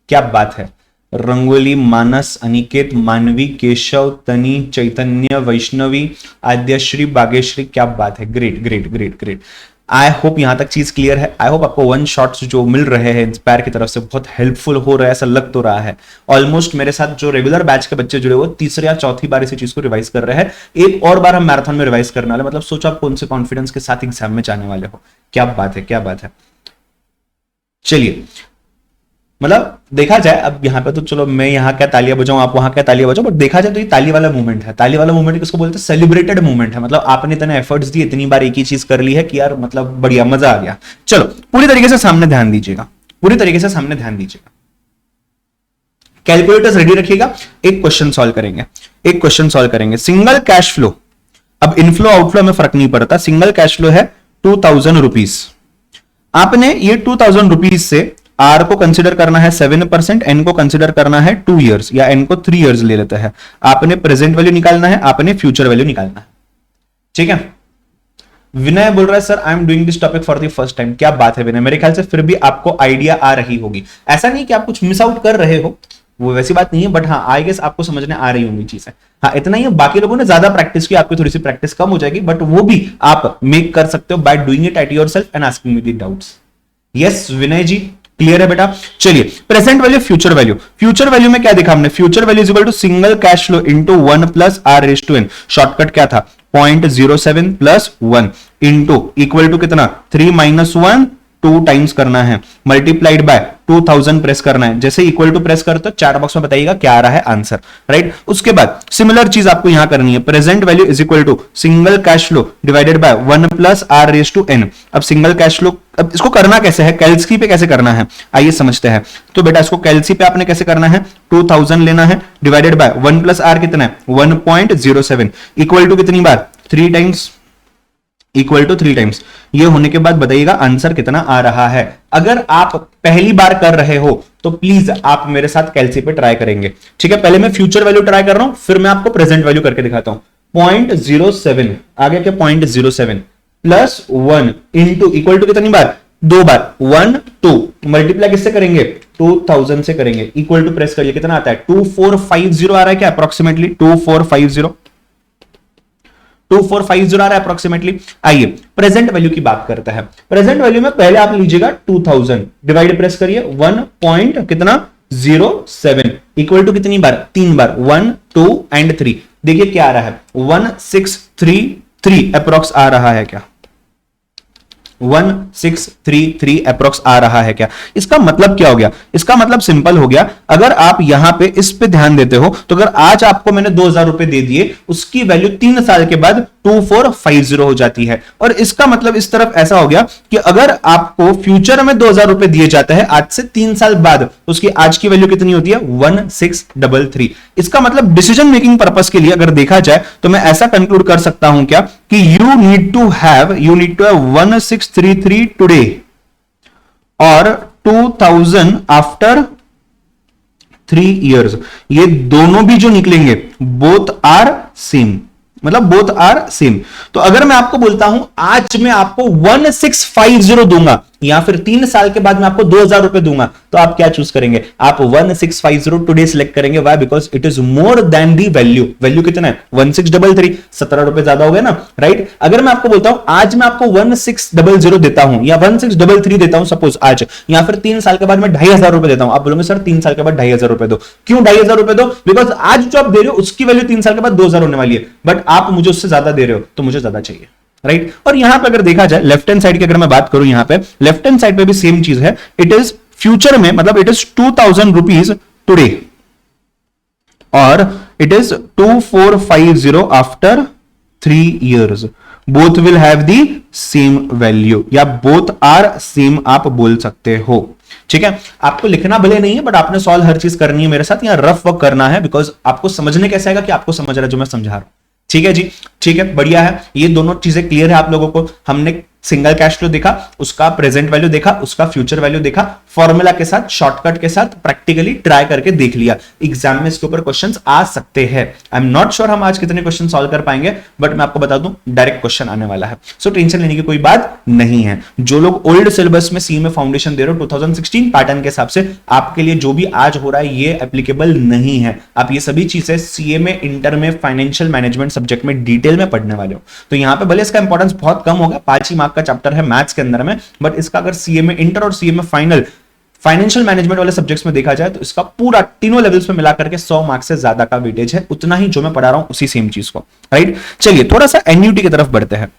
क्या बात है। रंगोली, मानस, अनिकेत, मानवी, केशव, तनी, चैतन्य, वैष्णवी, आद्यश्री, बागेश्री, क्या बात है, great great great great. I hope यहां तक चीज क्लियर है। आई होप आपको 1 शॉट्स जो मिल रहे हैं इंस्पायर की तरफ से बहुत हेल्पफुल हो रहा है, ऐसा लग तो रहा है। ऑलमोस्ट मेरे साथ जो रेगुलर बैच के बच्चे जुड़े वो तीसरी या चौथी बार इसी चीज को रिवाइज कर रहे हैं। एक और बार हम मैराथन में रिवाइज करने वाले, मतलब सोचो आप कौन से कॉन्फिडेंस के साथ एग्जाम में जाने वाले हो। क्या बात है, क्या बात है। चलिए, मतलब देखा जाए अब यहाँ पे तो चलो मैं यहाँ क्या तालियां बजाऊं, आप वहां क्या तालियां बजाओ, बट देखा जाए तो ये ताली वाला मूवमेंट है। ताली वाला मूवमेंट किसको बोलते हैं? सेलिब्रेटेड मूवमेंट है। मतलब आपने इतने एफर्ट्स दिए, इतनी बार एक ही चीज कर ली है कि यार मतलब बढ़िया, मजा आ गया। चलो पूरी तरीके से सामने ध्यान दीजिएगा, पूरी तरीके से सामने ध्यान दीजिएगा। कैलकुलेटर्स रेडी रखिएगा, एक क्वेश्चन सॉल्व करेंगे, एक क्वेश्चन सॉल्व करेंगे। सिंगल कैश फ्लो, अब इनफ्लो आउटफ्लो में फर्क नहीं पड़ता, सिंगल कैश फ्लो है 2000 रुपीज। आपने ये 2000 रुपीज से आर को कंसिडर करना है 7%, एन को कंसिडर करना है 2 इयर्स, या एन को 3 इयर्स ले लेते हैं। आपने प्रेजेंट वैल्यू निकालना है, आपने फ्यूचर वैल्यू निकालना है, ठीक है? विनय बोल रहा है sir I am doing this topic for the first time. क्या बात है विनय, मेरे ख्याल से फिर भी आपको आइडिया आ रही होगी। ऐसा नहीं कि आप कुछ मिस आउट कर रहे हो, वो वैसी बात नहीं है, बट हाँ आई गेस आपको समझने आ रही होंगी चीजें। हाँ इतना ही है, बाकी लोगों ने ज्यादा प्रैक्टिस की, आपकी थोड़ी सी प्रैक्टिस कम हो जाएगी, बट वो भी आप मेक कर सकते हो by doing it at yourself and asking me the doubts. Yes Vinay ji, clear है बेटा? चलिए, present value, future value. Future value में क्या देखा हमने? Future value is equal to single cash flow into 1 plus R raise to N. Shortcut क्या था? 0.07 plus 1 into equal to कितना? 3 माइनस 1, 2 टाइम्स करना है, मल्टीप्लाइड बाय 2000 प्रेस करना है। जैसे इक्वल टू प्रेस करते हो चैट बॉक्स में बताइएगा क्या आ रहा है आंसर, राइट? उसके बाद सिमिलर चीज आपको यहां करनी है। Present value is equal to single cash flow divided by 1 plus R raise to N. अब सिंगल कैश फ्लो, अब इसको करना कैसे है, कैलसी पे कैसे करना है, आइए समझते हैं। तो बेटा इसको कैलसी पे आपने कैसे करना है? 2000 लेना है डिवाइडेड बाय 1 प्लस आर कितना है? 1.07 इक्वल टू कितनी बार? 3 टाइम्स, इक्वल टू 3 टाइम्स। ये होने के बाद बताइएगा आंसर कितना आ रहा है। अगर आप पहली बार कर रहे हो तो प्लीज आप मेरे साथ कैलसी पे ट्राई करेंगे, ठीक है? पहले मैं फ्यूचर वैल्यू ट्राई कर रहा हूं, फिर मैं आपको प्रेजेंट वैल्यू करके दिखाता हूं। 0.07 आ गया क्या? 0.07 प्लस 1 इंटू इक्वल टू कितनी बार? 2 बार, 1 2 मल्टीप्लाई किससे करेंगे? 2000 से करेंगे। इक्वल टू प्रेस करिए, कितना आता है? 2450 आ रहा है क्या? अप्रोक्सीमेटली 2450, 2450 आ रहा है अप्रोक्सीमेटली। आइए प्रेजेंट वैल्यू की बात करते हैं। प्रेजेंट वैल्यू में पहले आप लीजिएगा 2000 डिवाइड प्रेस करिए 1 पॉइंट कितना 07 इक्वल टू कितनी बार? 3 बार, 1 2 एंड 3। देखिए क्या आ रहा है? 1633 अप्रोक्स आ रहा है क्या? 1633 अप्रोक्स आ रहा है क्या? इसका मतलब क्या हो गया? इसका मतलब सिंपल हो गया, अगर आप यहां पे इस पे ध्यान देते हो तो अगर आज आपको मैंने 2000 रुपए दे दिए, उसकी वैल्यू 3 साल के बाद 2450 हो जाती है। और इसका मतलब इस तरफ ऐसा हो गया कि अगर आपको फ्यूचर में 2000 रुपए दिए जाते हैं आज से 3 साल बाद, तो उसकी आज की वैल्यू कितनी होती है? 1633। इसका मतलब डिसीजन मेकिंग पर्पस के लिए अगर देखा जाए तो मैं ऐसा कंक्लूड कर सकता हूं क्या कि you need to have 1633 today और 2000 आफ्टर 3 years। ये दोनों भी जो निकलेंगे बोथ आर सेम, मतलब बोथ आर सेम। तो अगर मैं आपको बोलता हूं आज मैं आपको 1650 दूंगा या फिर 3 साल के बाद मैं आपको 2000 रुपए दूंगा, तो आप क्या चूज करेंगे? आप 1650 टुडे सिलेक्ट करेंगे। Why? Because it is more than the value. Value कितना है? 1633, 17 रुपए ज्यादा हो गया ना, राइट? अगर मैं आपको बोलता हूं आज मैं आपको 1600 देता हूं या 1633 देता हूं सपोज आज, या फिर 3 साल के बाद मैं 2500 रुपए देता हूं, आप बोलोगे सर 3 साल के बाद 2500 रुपए दो। क्यों 2500 रुपए दो? बिकॉज आज जो आप दे रहे हो उसकी वैल्यू 3 साल के बाद 2000 होने वाली है, बट आप मुझे उससे ज्यादा दे रहे हो तो मुझे ज्यादा चाहिए, राइट? और यहां पे अगर देखा जाए लेफ्ट हैंड साइड की अगर मैं बात करूं, यहां पे लेफ्ट हैंड साइड पे भी सेम चीज है। इट इज फ्यूचर में, मतलब इट इज 2000 रुपीज टुडे और it is 2450 after 3 years। Both will have the same value या बोथ आर सेम आप बोल सकते हो, ठीक है? आपको लिखना भले नहीं है बट आपने सॉल्व हर चीज करनी है मेरे साथ, या रफ वर्क करना है, बिकॉज आपको समझने कैसे आएगा कि आपको समझ रहा है जो मैं समझा रहा हूं। ठीक है जी, ठीक है, बढ़िया है। ये दोनों चीजें क्लियर है आप लोगों को। हमने सिंगल कैश फ्लो देखा, उसका प्रेजेंट वैल्यू देखा, उसका फ्यूचर वैल्यू देखा, फॉर्मूला के साथ, शॉर्टकट के साथ प्रैक्टिकली ट्राई करके देख लिया। एग्जाम में इसके ऊपर क्वेश्चंस आ सकते हैं। आई एम नॉट श्योर हम आज कितने क्वेश्चन सॉल्व कर पाएंगे, बट मैं आपको बता दूं डायरेक्ट क्वेश्चन आने वाला है, सो टेंशन लेने की कोई बात नहीं है। जो लोग ओल्ड सिलेबस में सी में फाउंडेशन दे रहे हो 2016 पैटर्न के हिसाब से, आपके लिए जो भी आज हो रहा है ये एप्लीकेबल नहीं है। आप ये सभी चीजें सीए में, इंटर में, फाइनेंशियल मैनेजमेंट सब्जेक्ट में डिटेल में पढ़ने वाले हो। तो यहां पे भले इसका इंपॉर्टेंस बहुत कम होगा, 5 ही मार्क का चैप्टर है मैथ्स के अंदर में, बट इसका अगर सीए में इंटर और सीए में फाइनल फाइनेंशियल मैनेजमेंट वाले सब्जेक्ट्स में देखा जाए तो इसका पूरा तीनों लेवल्स में मिलाकर के 100 मार्क्स से ज्यादा का वेटेज है। उतना ही जो मैं पढ़ा रहा हूं उसी सेम चीज को, राइट? चलिए थोड़ा सा एन्युटी की तरफ बढ़ते हैं।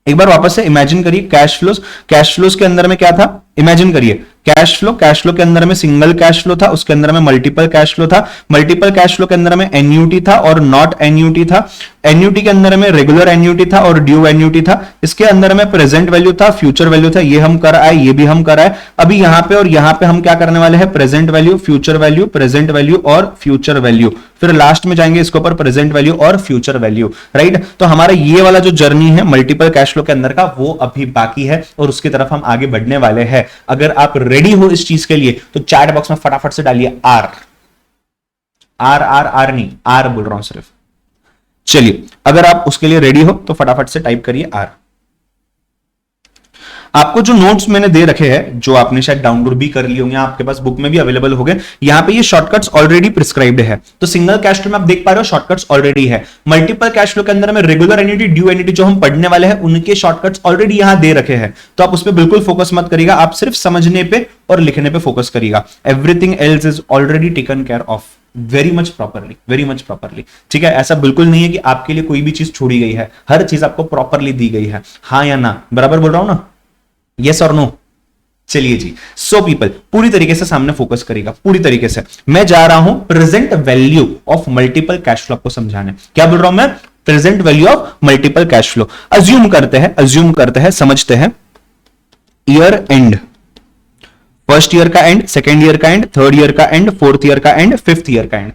एक बार वापस से इमेजिन करिए कैश फ्लोज के अंदर में क्या था? इमेजिन करिए कैश फ्लो के अंदर में सिंगल कैश फ्लो था, उसके अंदर में मल्टीपल कैश फ्लो था, मल्टीपल कैश फ्लो के अंदर में एन्युटी था और नॉट एन्युटी था, एन्युटी के अंदर में रेगुलर एन्युटी था और ड्यू एन्युटी था, इसके अंदर में प्रेजेंट वैल्यू था, फ्यूचर वैल्यू था। ये हम कर आए, ये भी हम कर आए। अभी यहां पे और यहां पे हम क्या करने वाले हैं? Present value, future value, present value और फ्यूचर वैल्यू। फिर लास्ट में जाएंगे इसके ऊपर प्रेजेंट वैल्यू और फ्यूचर वैल्यू, राइट? तो हमारा ये वाला जो जर्नी है मल्टीपल कैश फ्लो के अंदर का, वो अभी बाकी है और उसकी तरफ हम आगे बढ़ने वाले हैं। अगर आप रेडी हो इस चीज के लिए तो चैट बॉक्स में फटाफट से डालिए आर। आर आर आर नहीं, आर बोल रहा हूं सिर्फ। चलिए, अगर आप उसके लिए रेडी हो तो फटाफट से टाइप करिए आर। आपको जो नोट्स मैंने दे रखे हैं, जो आपने शायद डाउनलोड भी कर लिए होंगे, आपके पास बुक में भी अवेलेबल हो गए, यहां पे ये शॉर्टकट्स ऑलरेडी प्रिस्क्राइब्ड है। तो सिंगल कैश फ्लो में आप देख पा रहे हो शॉर्टकट्स ऑलरेडी है। मल्टीपल कैश फ्लो के अंदर में रेगुलर एन्युटी, ड्यू एन्युटी जो हम पढ़ने वाले हैं, उनके शॉर्टकट्स ऑलरेडी यहां दे रखे हैं। तो आप उस पर बिल्कुल फोकस मत करिएगा, आप सिर्फ समझने पे और लिखने पे फोकस करिएगा। Everything else is already taken care of very much properly, very much properly, ठीक है? ऐसा बिल्कुल नहीं है कि आपके लिए कोई भी चीज छोड़ी गई है, हर चीज आपको प्रॉपरली दी गई है। हाँ या ना? बराबर बोल रहा हूं ना? Yes or no? चलिए जी, सो पीपल पूरी तरीके से सामने फोकस करेगा, पूरी तरीके से। मैं जा रहा हूं present value of multiple cash flow आपको समझाने। क्या बोल रहा हूं मैं? Present value of multiple cash flow. Assume करते हैं, समझते हैं ईयर एंड, फर्स्ट ईयर का एंड, सेकेंड ईयर का एंड, थर्ड ईयर का एंड, फोर्थ ईयर का एंड, फिफ्थ ईयर का एंड।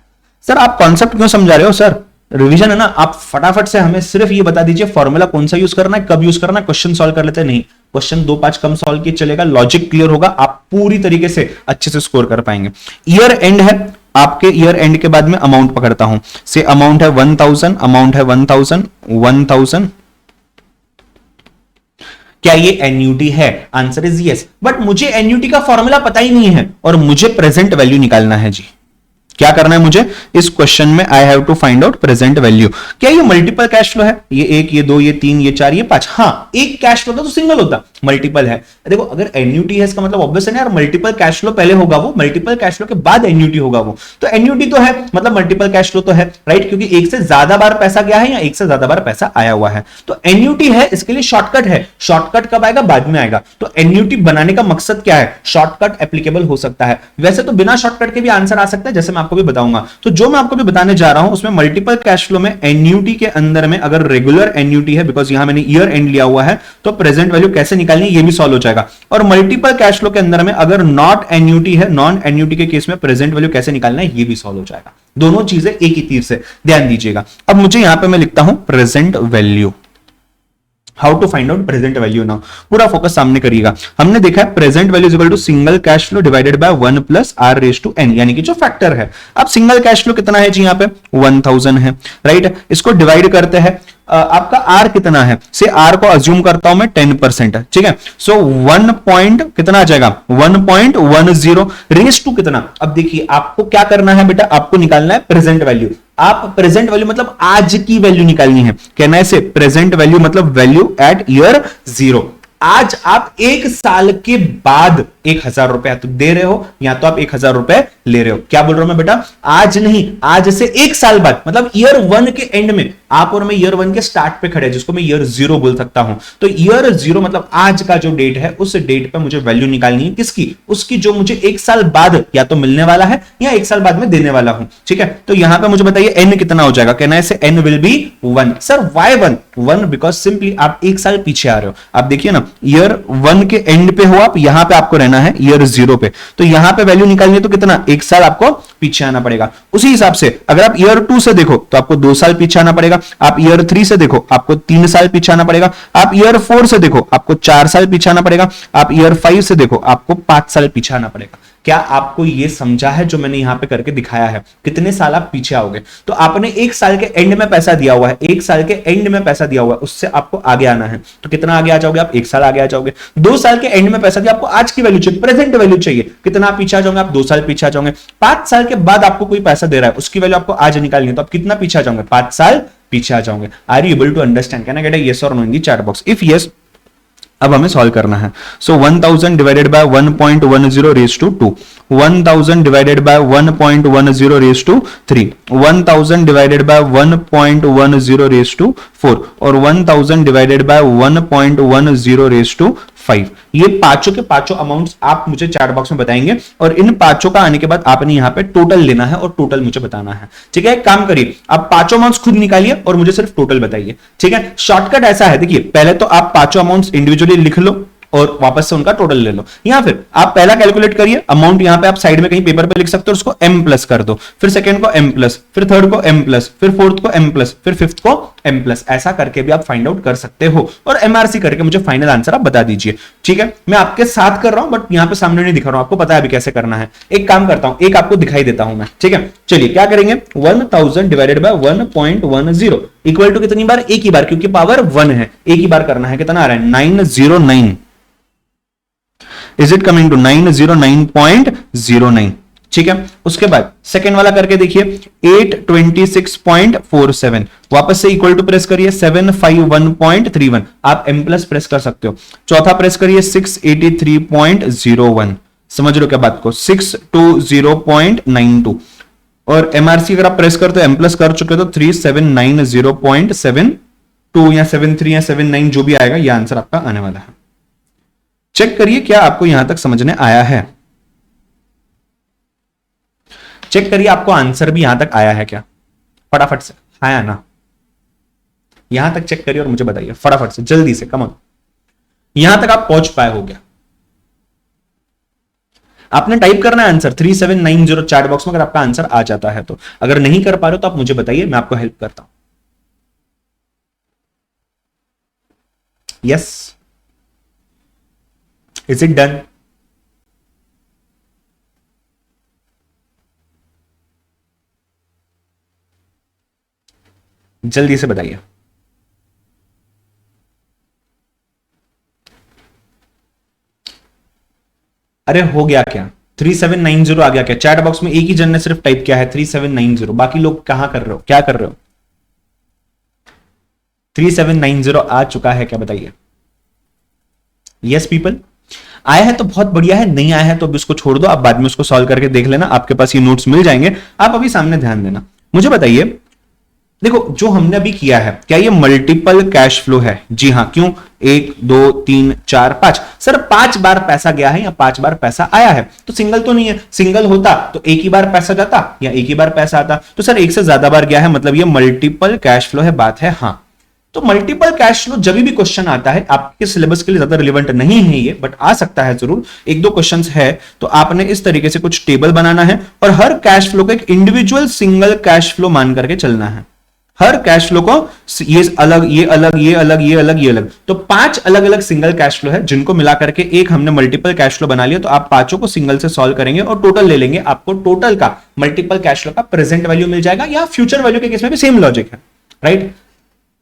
सर आप कॉन्सेप्ट क्यों समझा रहे हो? सर रिवीजन है ना, आप फटाफट से हमें सिर्फ ये बता दीजिए फॉर्मूला कौन सा यूज करना है, कब यूज करना है, क्वेश्चन सॉल्व कर लेते हैं। नहीं, क्वेश्चन 2-5 कम सॉल्व किए चलेगा, लॉजिक क्लियर होगा, आप पूरी तरीके से अच्छे से स्कोर कर पाएंगे। ईयर एंड है, आपके ईयर एंड के बाद में अमाउंट पकड़ता हूं, से अमाउंट है 1000, अमाउंट है 1000। क्या ये एन्युटी है? आंसर इज यस, बट मुझे एन्युटी का फॉर्मूला पता ही नहीं है और मुझे प्रेजेंट वैल्यू निकालना है जी। क्या करना है मुझे इस क्वेश्चन में? I have to find out present value. क्या ये मल्टीपल कैश फ्लो है? ये 1, ये 2, ये 3, ये 4, ये 5। हाँ, एक कैश फ्लो तो सिंगल होता, मल्टीपल है। देखो अगर एन्यूटी है इसका मतलब ऑब्वियस है ना यार, मल्टीपल कैश फ्लो पहले होगा, वो मल्टीपल कैश फ्लो के बाद एन्यूटी होगा वो। तो एन्यूटी तो है मतलब मल्टीपल कैश फ्लो तो है, राइट? क्योंकि एक से ज्यादा बार पैसा गया है या एक से ज्यादा बार पैसा आया हुआ है। तो एन्यूटी है, इसके लिए शॉर्टकट है। शॉर्टकट कब आएगा? बाद में आएगा। तो एन्यूटी बनाने का मकसद क्या है? शॉर्टकट एप्लीकेबल हो सकता है। वैसे तो बिना शॉर्टकट के भी आंसर आ सकता है, जैसे मैं आपको भी बताऊंगा। तो जो मैं आपको भी बताने जा रहा हूं उसमें मल्टीपल कैश फ्लो में एन्यूटी के अंदर में अगर रेगुलर एन्यूटी है, बिकॉज यहां मैंने ईयर एंड लिया हुआ है, तो प्रेजेंट वैल्यू कैसे निकालनी है ये भी सॉल्व हो जाएगा। और मल्टीपल कैश फ्लो के अंदर में अगर नॉट एन्यूटी है, नॉन एन्यूटी के केस में प्रेजेंट वैल्यू कैसे निकालना है ये भी सॉल्व हो जाएगा। दोनों चीजें एक ही तीर से, ध्यान दीजिएगा। अब मुझे यहां पे मैं लिखता हूं present value. How to find out present value now, पूरा फोकस सामने करिएगा। हमने देखा है present value is equal to single cash flow divided by 1 plus R raise to N, यानी कि जो फैक्टर है। अब सिंगल कैश फ्लो कितना है जी? यहाँ पे 1000 है, राइट? इसको डिवाइड करते हैं, आपका आर कितना है? से आर को अज्यूम करता हूं मैं 10%, ठीक है? सो 1 पॉइंट कितना आ जाएगा? 1.10 रेज टू कितना? अब देखिए आपको क्या करना है बेटा, आपको निकालना है प्रेजेंट वैल्यू। आप प्रेजेंट वैल्यू मतलब आज की वैल्यू निकालनी है। कहना है से प्रेजेंट वैल्यू मतलब वैल्यू एट ईयर 0। आज आप एक साल के बाद 1000 रुपए तो दे रहे हो, या तो आप 1000 रुपए ले रहे हो। क्या बोल रहा हूं मैं बेटा? आज नहीं, आज से एक साल बाद, मतलब ईयर 1 के एंड में। आप और मैं ईयर 1 के स्टार्ट पे खड़े, जिसको मैं ईयर 0 बोल सकता हूं। तो ईयर 0 मतलब आज का जो डेट है, उस डेट पे मुझे वैल्यू निकालनी है। किसकी? उसकी जो मुझे एक साल बाद या तो मिलने वाला है या एक साल बाद में देने वाला हूं, ठीक है? तो यहां पे मुझे बताइए एन कितना हो जाएगा? कहना है से N will be 1। Sir why 1? Because simply आप एक साल पीछे आ रहे हो। आप देखिए ना, ईयर 1 के एंड पे हो आप, यहां पे आपको रहना है ईयर 0 पे। तो यहां पे वैल्यू निकालनी है तो कितना? एक साल आपको पीछे आना पड़ेगा। उसी हिसाब से अगर आप ईयर 2 से देखो तो आपको 2 साल पीछे आना पड़ेगा। आप ईयर 3 से देखो आपको 3 साल पीछे आना पड़ेगा। आप ईयर 4 से देखो आपको 4 साल पीछे आना पड़ेगा। आप ईयर 5 से देखो आपको 5 साल पीछे आना पड़ेगा। क्या आपको यह समझा है जो मैंने यहां पे करके दिखाया है? कितने साल आप पीछे आओगे? तो आपने एक साल के एंड में पैसा दिया हुआ है, एक साल के एंड में पैसा दिया हुआ है, उससे आपको आगे आना है। तो कितना आगे आ जाओगे आप? एक साल आगे आ जाओगे। 2 साल के एंड में पैसा दिया, आपको आज की वैल्यू चाहिए, प्रेजेंट वैल्यू चाहिए। कितना आप पीछे आ जाओगे? आप 2 साल पीछे आ जाओगे। 5 साल के बाद आपको कोई पैसा दे रहा है, उसकी वैल्यू आपको आज निकालनी है, तो आप कितना पीछे आ जाओगे? 5 साल पीछे आ जाओगे। Are you able to understand? Can I get a yes or no in the chat box? If yes, अब हमें सॉल्व करना है। So 1000 divided by 1.10 raise to 2, 1000 divided by 1.10 raise to 3, 1000 divided by 1.10 raise to 4 और 1000 divided by 1.10 raise to 5। ये पांचों के पांचों अमाउंट्स आप मुझे चैट बॉक्स में बताएंगे और इन पांचों का आने के बाद आपने यहां पे टोटल लेना है और टोटल मुझे बताना है, ठीक है? एक काम करिए, आप पांचों अमाउंट्स खुद निकालिए और मुझे सिर्फ टोटल बताइए, ठीक है? शॉर्टकट ऐसा है, देखिए पहले तो आप पांचों अमाउंट्स इंडिविजुअली लिख लो और वापस से उनका टोटल ले लो, या फिर आप पहला कैलकुलेट करिए अमाउंट, यहां पे आप साइड में कहीं पेपर पे लिख सकते हो, उसको m प्लस कर दो, फिर सेकंड को m प्लस, फिर थर्ड को m प्लस, फिर फोर्थ को m प्लस, फिर फिफ्थ को m प्लस। ऐसा करके भी आप फाइंड आउट कर सकते हो और MRC करके मुझे फाइनल आंसर आप बता दीजिए, ठीक है? मैं आपके साथ कर रहा हूं बट यहां पे सामने नहीं दिखा रहा हूं, आपको पता है अभी कैसे करना है। एक काम करता हूं, एक आपको दिखाई देता हूं मैं, ठीक है? चलिए क्या करेंगे, 1000 डिवाइडेड बाय 1.10 इक्वल टू कितनी बार? एक ही बार, क्योंकि पावर 1 है, एक ही बार करना है। कितना आ रहा है? 909। इज इट कमिंग टू 909.09, ठीक है? उसके बाद सेकेंड वाला करके देखिए 826.47, वापस से इक्वल टू प्रेस करिए 751.31, आप m प्लस प्रेस कर सकते हो। चौथा प्रेस करिए 683.01, समझ रहे हो क्या बात को? 620.92 और MRC अगर आप प्रेस करते हो m प्लस कर चुके हो तो 3790.72 या 73 या 79 जो भी आएगा ये आंसर आपका आने वाला है। चेक करिए क्या आपको यहां तक समझने आया है, चेक करिए आपको आंसर भी यहां तक आया है क्या? फटाफट से आया ना? यहां तक चेक करिए और मुझे बताइए फटाफट से, जल्दी से, कम ऑन। यहां तक आप पहुंच पाए हो गया? आपने टाइप करना है आंसर 3790 चैट बॉक्स में अगर आपका आंसर आ जाता है तो। अगर नहीं कर पा रहे हो तो आप मुझे बताइए, मैं आपको हेल्प करता हूं। Yes, is it done? जल्दी से बताइए। अरे हो गया क्या? 3790 आ गया क्या? चैट बॉक्स में एक ही जन ने सिर्फ टाइप किया है 3790, बाकी लोग कहां कर रहे हो, क्या कर रहे हो? 3790 आ चुका है क्या, बताइए? यस पीपल, आया है तो बहुत बढ़िया है, नहीं आया है तो अभी उसको छोड़ दो, आप बाद में उसको सॉल्व करके देख लेना, आपके पास ये नोट्स मिल जाएंगे, आप अभी सामने ध्यान देना। मुझे बताइए, देखो जो हमने अभी किया है, क्या ये मल्टीपल कैश फ्लो है? जी हां, क्यों? 1 2 3 4 5, सर 5 बार पैसा गया है या 5 बार पैसा आया है, तो सिंगल तो नहीं है, सिंगल होता तो एक ही बार पैसा जाता या एक ही बार पैसा आता, तो सर एक से ज्यादा बार गया है, मतलब ये मल्टीपल कैश फ्लो है, बात है हाँ। तो मल्टीपल कैश फ्लो जब भी क्वेश्चन आता है, आपके सिलेबस के लिए ज्यादा रिलेवेंट नहीं है ये, बट आ सकता है जरूर, एक दो क्वेश्चंस है, तो आपने इस तरीके से कुछ टेबल बनाना है और हर कैश फ्लो को एक इंडिविजुअल सिंगल कैश फ्लो मान करके चलना है। हर कैश फ्लो को ये अलग, ये अलग, ये अलग, ये अलग, ये अलग, तो 5 अलग अलग सिंगल कैश फ्लो है, जिनको मिला करके एक हमने मल्टीपल कैश फ्लो बना लिया। तो आप पांचों को सिंगल से सॉल्व करेंगे और टोटल ले लेंगे, आपको टोटल का मल्टीपल कैश फ्लो का प्रेजेंट वैल्यू मिल जाएगा, या फ्यूचर वैल्यू के केस में भी सेम लॉजिक है, राइट?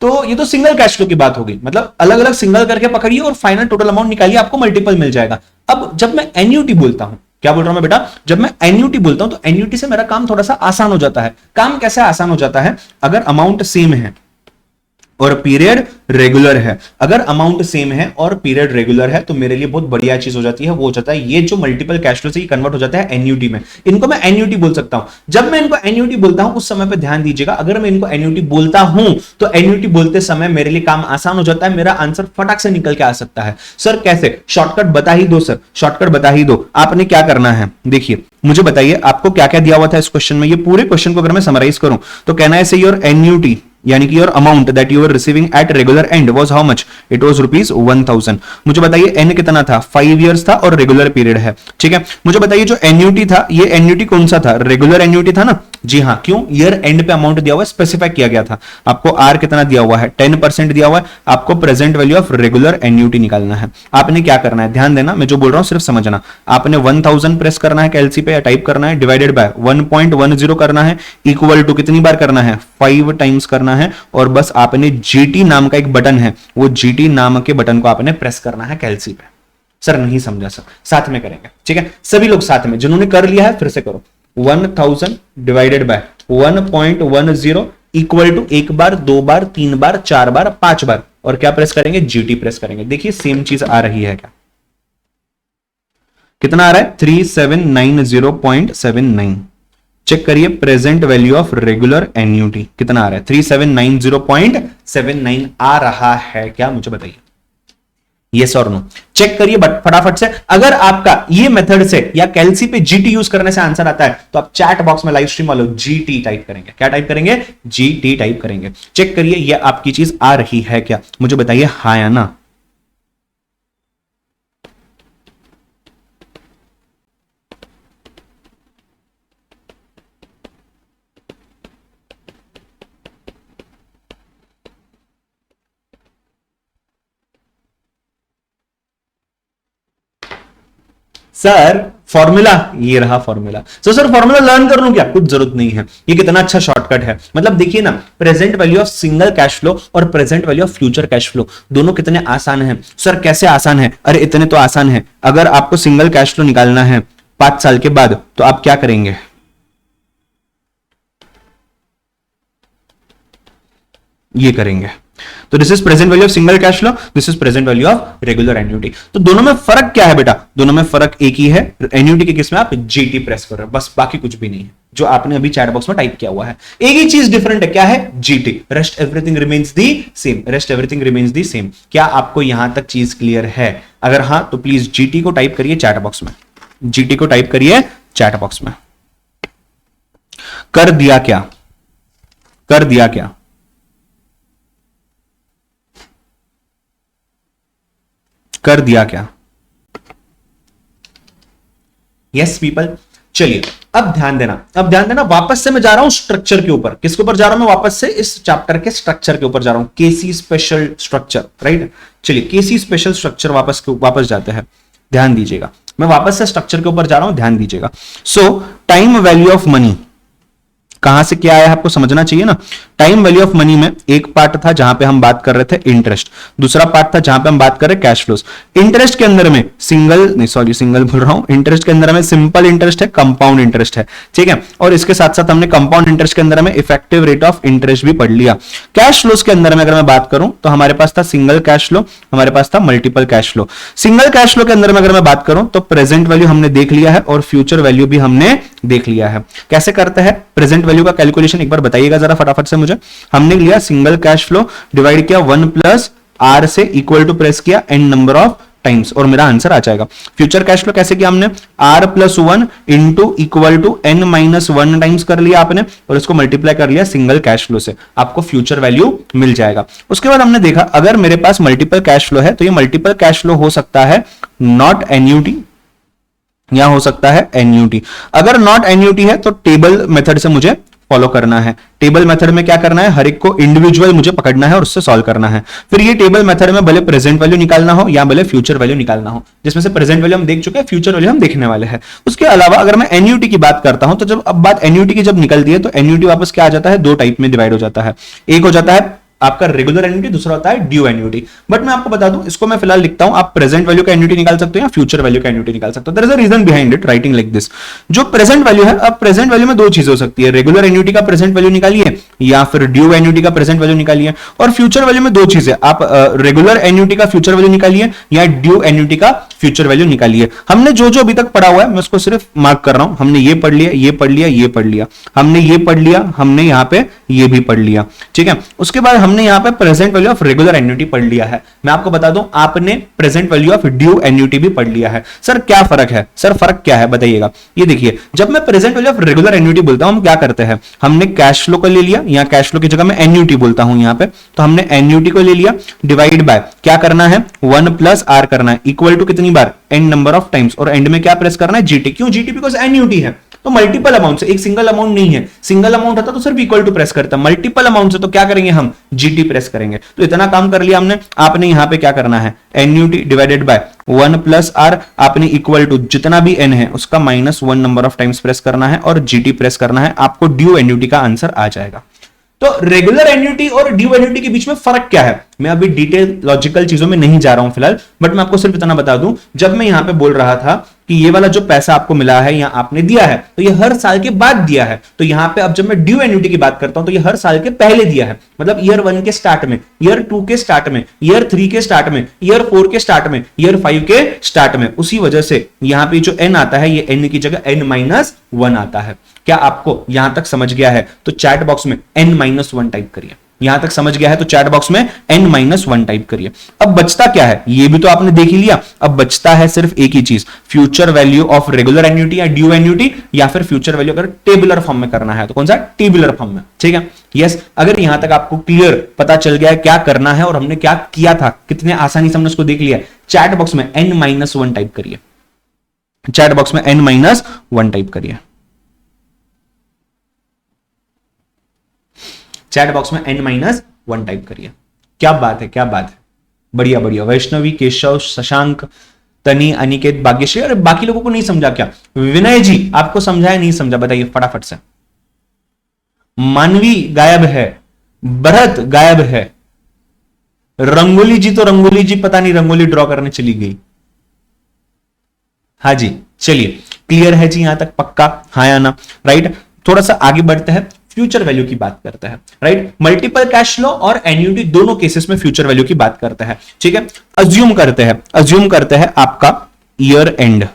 तो ये तो सिंगल कैश फ्लो की बात होगी, मतलब अलग अलग सिंगल करके पकड़िए और फाइनल टोटल अमाउंट निकालिए, आपको मल्टीपल मिल जाएगा। अब जब मैं एन्युटी बोलता हूं, क्या बोल रहा हूं मैं बेटा? जब मैं एन्युटी बोलता हूं तो एन्युटी से मेरा काम थोड़ा सा आसान हो जाता है। काम कैसे आसान हो जाता है? अगर अमाउंट सेम है और पीरियड रेगुलर है, अगर अमाउंट सेम है और पीरियड रेगुलर है, तो मेरे लिए बहुत बढ़िया चीज हो जाती है, वो हो जाता है ये जो मल्टीपल कैश फ्लो से ये कन्वर्ट हो जाता है एन्युटी में। इनको मैं एन्युटी बोल सकता हूं। जब मैं इनको एन्युटी बोलता हूं उस समय पे ध्यान दीजिएगा, अगर मैं इनको एन्युटी बोलता हूं तो एन्युटी बोलते समय मेरे लिए काम आसान हो जाता है, मेरा आंसर फटाक से निकल के आ सकता है। सर कैसे? शॉर्टकट बता ही दो सर, शॉर्टकट बता ही दो। आपने क्या करना है, देखिए मुझे बताइए आपको क्या क्या दिया हुआ था इस क्वेश्चन में। ये पूरे क्वेश्चन को अगर मैं समराइज करूं तो कहना है से योर एन्युटी, यानी कि your amount that you are receiving at regular end was how much? It was ₹1000। मुझे बताइए एन कितना था? 5 इयर्स था और रेगुलर पीरियड है, ठीक है। मुझे बताइए जो एन्युटी था, ये एन्युटी कौन सा था? रेगुलर एन्युटी था ना? जी हाँ, क्यों? ईयर एंड पे अमाउंट दिया हुआ है, स्पेसिफाई किया गया था। आपको आर कितना दिया हुआ है? 10% दिया हुआ है। आपको present value of regular annuity निकालना है। आपने क्या करना है, ध्यान देना, मैं जो बोल रहा हूं सिर्फ समझना। आपने 1000 प्रेस करना है कैलसी पे, या टाइप करना है, डिवाइडेड बाय 1.10 करना है, इक्वल टू कितनी बार करना है? 5 टाइम्स करना है। और बस आपने जीटी नाम का एक बटन है, वो जीटी नाम के बटन को आपने प्रेस करना है कैलसी पे। सर नहीं समझा सर, साथ में करेंगे, ठीक है? सभी लोग साथ में, जिन्होंने कर लिया है फिर से करो। 1000 डिवाइडेड बाय 1.10 इक्वल टू 1 बार, 2 बार, 3 बार, 4 बार, 5 बार, और क्या प्रेस करेंगे? जीटी प्रेस करेंगे। देखिए सेम चीज आ रही है क्या? कितना आ रहा है? 3790.79। चेक करिए present value of regular annuity कितना आ रहा है? 3790.79 आ रहा है क्या? मुझे बताइए यस और नो। चेक करिए फटाफट से। अगर आपका ये मेथड से या कैलसी पे जीटी यूज करने से आंसर आता है तो आप चैट बॉक्स में लाइव स्ट्रीम वालों जीटी टाइप करेंगे। क्या टाइप करेंगे? जीटी टाइप करेंगे। चेक करिए ये आपकी चीज आ रही है क्या? मुझे बताइए हाँ या ना। सर फॉर्मूला, ये रहा फॉर्मूला। सर फॉर्मूला लर्न कर लूं क्या? कुछ जरूरत नहीं है, ये कितना अच्छा शॉर्टकट है। मतलब देखिए ना, present value of single cash flow और present value of future cash flow दोनों कितने आसान हैं। सर कैसे आसान है? अरे इतने तो आसान है। अगर आपको सिंगल कैश फ्लो निकालना है 5 साल के बाद, तो आप क्या करेंगे? ये करेंगे। तो this is present value of single cash flow, this is present value of regular annuity. तो दोनों में फर्क क्या है बेटा? दोनों में फर्क एक ही है, एन्युटी के केस में आप जीटी प्रेस कर रहे हो, बस, बाकी कुछ भी नहीं है जो आपने अभी चैट बॉक्स में टाइप किया हुआ है। एक ही चीज डिफरेंट है, क्या है? GT. Rest everything remains the same, rest everything remains the same. क्या आपको यहां तक चीज क्लियर है? अगर हां तो प्लीज जीटी को टाइप करिए चैट बॉक्स में, जीटी को टाइप करिए चैट बॉक्स में। कर दिया क्या? कर दिया क्या? कर दिया क्या? Yes people. चलिए अब ध्यान देना, अब ध्यान देना। वापस से मैं जा रहा हूं स्ट्रक्चर के ऊपर। किसके ऊपर जा रहा हूं मैं? वापस से इस चैप्टर के स्ट्रक्चर के ऊपर जा रहा हूं, केसी स्पेशल स्ट्रक्चर, राइट? चलिए केसी स्पेशल स्ट्रक्चर वापस जाते हैं, ध्यान दीजिएगा। मैं वापस से स्ट्रक्चर के ऊपर जा रहा हूं, ध्यान दीजिएगा। सो टाइम वैल्यू ऑफ मनी कहां से क्या आया आपको समझना चाहिए ना। टाइम वैल्यू ऑफ मनी में एक पार्ट था जहां पे हम बात कर रहे थे इंटरेस्ट, दूसरा पार्ट था जहां पे हम बात कर रहे कैश फ्लोस। इंटरेस्ट के अंदर में सिंगल बोल रहा हूं, इंटरेस्ट के अंदर में सिंपल इंटरेस्ट है, कंपाउंड इंटरेस्ट है, ठीक है। और इसके साथ साथ हमने कंपाउंड इंटरेस्ट के अंदर में इफेक्टिव रेट ऑफ इंटरेस्ट भी पढ़ लिया। कैश फ्लोस के अंदर में अगर मैं बात करूं तो हमारे पास था सिंगल कैश फ्लो, हमारे पास था multiple cash flow. Single cash flow के अंदर में अगर मैं बात करूं तो प्रेजेंट वैल्यू हमने देख लिया है और फ्यूचर वैल्यू भी हमने देख लिया है। कैसे करते हैं प्रेजेंट वैल्यू का कैलकुलेशन एक बार बताइएगा जरा फटाफट से मुझे। हमने लिया सिंगल कैश फ्लो, डिवाइड किया 1 प्लस आर से, इक्वल टू प्रेस किया एन नंबर ऑफ टाइम्स और मेरा आंसर आ जाएगा। फ्यूचर कैश फ्लो कैसे किया हमने, R plus 1 into equal to N minus 1 times कर लिया आपने और इसको मल्टीप्लाई कर लिया सिंगल कैश फ्लो से, आपको फ्यूचर वैल्यू मिल जाएगा। उसके बाद हमने देखा अगर मेरे पास मल्टीपल कैश फ्लो है तो ये मल्टीपल कैश फ्लो हो सकता है नॉट एन्यूटी या हो सकता है एन्यूटी। अगर नॉट एन्यूटी है तो टेबल मेथड से मुझे फॉलो करना है। टेबल मेथड में क्या करना है, हर एक को इंडिविजुअल मुझे पकड़ना है और उससे सॉल्व करना है। फिर ये टेबल मेथड में भले प्रेजेंट वैल्यू निकालना हो या भले फ्यूचर वैल्यू निकालना हो, जिसमें से प्रेजेंट वैल्यू हम देख चुके हैं, फ्यूचर वैल्यू हम देखने वाले हैं। उसके अलावा अगर मैं एन्यूटी की बात करता हूं तो जब अब बात एन्यूटी की जब निकलती है तो एन्यूटी वापस क्या आ जाता है, दो टाइप में डिवाइड हो जाता है। एक हो जाता है आपका रेगुलर एन्युटी, दूसरा होता है ड्यू एन्युटी। बट मैं आपको बता दूं, इसको मैं फिलहाल लिखता हूं, आप प्रेजेंट वैल्यू का एन्युटी निकाल सकते हो या फ्यूचर वैल्यू का एन्युटी निकाल सकते हो। There is a reason behind it writing like this. जो प्रेजेंट वैल्यू है, अब प्रेजेंट वैल्यू में दो चीजें हो सकती है, रेगुलर एन्युटी का प्रेजेंट वैल्यू निकालिए या फिर ड्यू एन्युटी का प्रेजेंट वैल्यू निकालिए। और फ्यूचर वैल्यू में दो चीजें, आप रेगुलर एन्युटी का फ्यूचर वैल्यू निकालिए या ड्यू एन्युटी का फ्यूचर वैल्यू निकालिए। हमने जो जो अभी तक पढ़ा हुआ है मैं उसको सिर्फ मार्क कर रहा हूं। हमने ये पढ़ लिया, ये पढ़ लिया, ये पढ़ लिया, हमने ये पढ़ लिया, हमने यहां पे ये भी पढ़ लिया, ठीक है। उसके बाद हमने यहां पे present value of regular annuity पढ़ लिया है। मैं आपको बता दूं, आपने present value of due annuity भी पढ़ लिया है। सर क्या फर्क है, सर फर्क क्या है बताइएगा। ये देखिए, जब मैं present value of regular annuity बोलता हूं हम क्या करते हैं, हमने कैश फ्लो को ले लिया, या कैश फ्लो की जगह मैं एन्युटी बोलता हूं यहां पे, तो हमने एन्युटी को ले लिया, डिवाइड बाय क्या करना है 1 प्लस आर करना है, इक्वल टू कितनी बार, एन नंबर ऑफ टाइम्स, और एंड में क्या प्रेस करना है, जीटी। क्यों जीटी, बिकॉज एन्युटी है तो मल्टीपल अमाउंट से, एक सिंगल अमाउंट नहीं है। सिंगल अमाउंट होता तो सिर्फ इक्वल टू प्रेस करता, मल्टीपल अमाउंट से तो क्या करेंगे हम, जीटी प्रेस करेंगे। तो इतना काम कर लिया हमने। आपने यहां पे क्या करना है, annuity divided by 1 plus R, आपने इक्वल टू जितना भी एन है उसका minus 1 number of times press करना है और जीटी प्रेस करना है, आपको ड्यू एन्युटी का आंसर आ जाएगा। तो रेगुलर एन्युटी और ड्यू एन्युटी के बीच में फर्क क्या है, मैं अभी डिटेल लॉजिकल चीजों में नहीं जा रहा हूं फिलहाल, बट मैं आपको सिर्फ इतना बता दूं, जब मैं यहां पे बोल रहा था कि ये वाला जो पैसा आपको मिला है या आपने दिया है तो ये हर साल के बाद दिया है, तो यहां पे अब जब मैं ड्यू एन्युटी की बात करता हूं तो ये हर साल के पहले दिया है, मतलब ईयर 1 के स्टार्ट में, ईयर 2 के स्टार्ट में, ईयर 3 के स्टार्ट में, ईयर 4 के स्टार्ट में, ईयर 5 के स्टार्ट में। उसी वजह से यहां पे जो एन आता है ये एन की जगह n-1 आता है। क्या आपको यहां तक समझ गया है तो चैट बॉक्स में n-1 टाइप करिए। यहां तक समझ गया है तो चैट बॉक्स में n-1 टाइप करिए। अब बचता क्या है, ये भी तो आपने देख ही लिया। अब बचता है सिर्फ एक ही चीज, future value of regular annuity या ड्यू एन्युटी, या फिर फ्यूचर वैल्यू अगर टेबुलर फॉर्म में करना है तो कौन सा, टेबुलर फॉर्म में, ठीक है। यस, अगर यहां तक आपको क्लियर पता चल गया है क्या करना है और हमने क्या किया था, कितने आसानी से हमने उसको देख लिया, चैट बॉक्स में n-1 टाइप करिए। चैट बॉक्स में n-1 टाइप करिए। चैट बॉक्स में n-1 टाइप करिए। क्या बात है, क्या बात है, बढ़िया बढ़िया। वैष्णवी, केशव, शशांक, तनी, अनिकेत, भाग्यश्री, और बाकी लोगों को नहीं समझा क्या, विनय जी आपको समझाया नहीं समझा, बताइए फटाफट से। मानवी गायब है, भरत गायब है, रंगोली जी तो रंगोली जी पता नहीं रंगोली ड्रॉ करने चली गई। हाँ जी, चलिए क्लियर है जी यहां तक, पक्का हाँ या ना, राइट। थोड़ा सा आगे बढ़ते हैं, फ्यूचर वैल्यू की बात करते हैं, राइट। मल्टीपल कैश फ्लो और एन्युटी दोनों केसेस में फ्यूचर वैल्यू की बात करते हैं, ठीक है। अज्यूम करते हैं आपका ईयर एंड,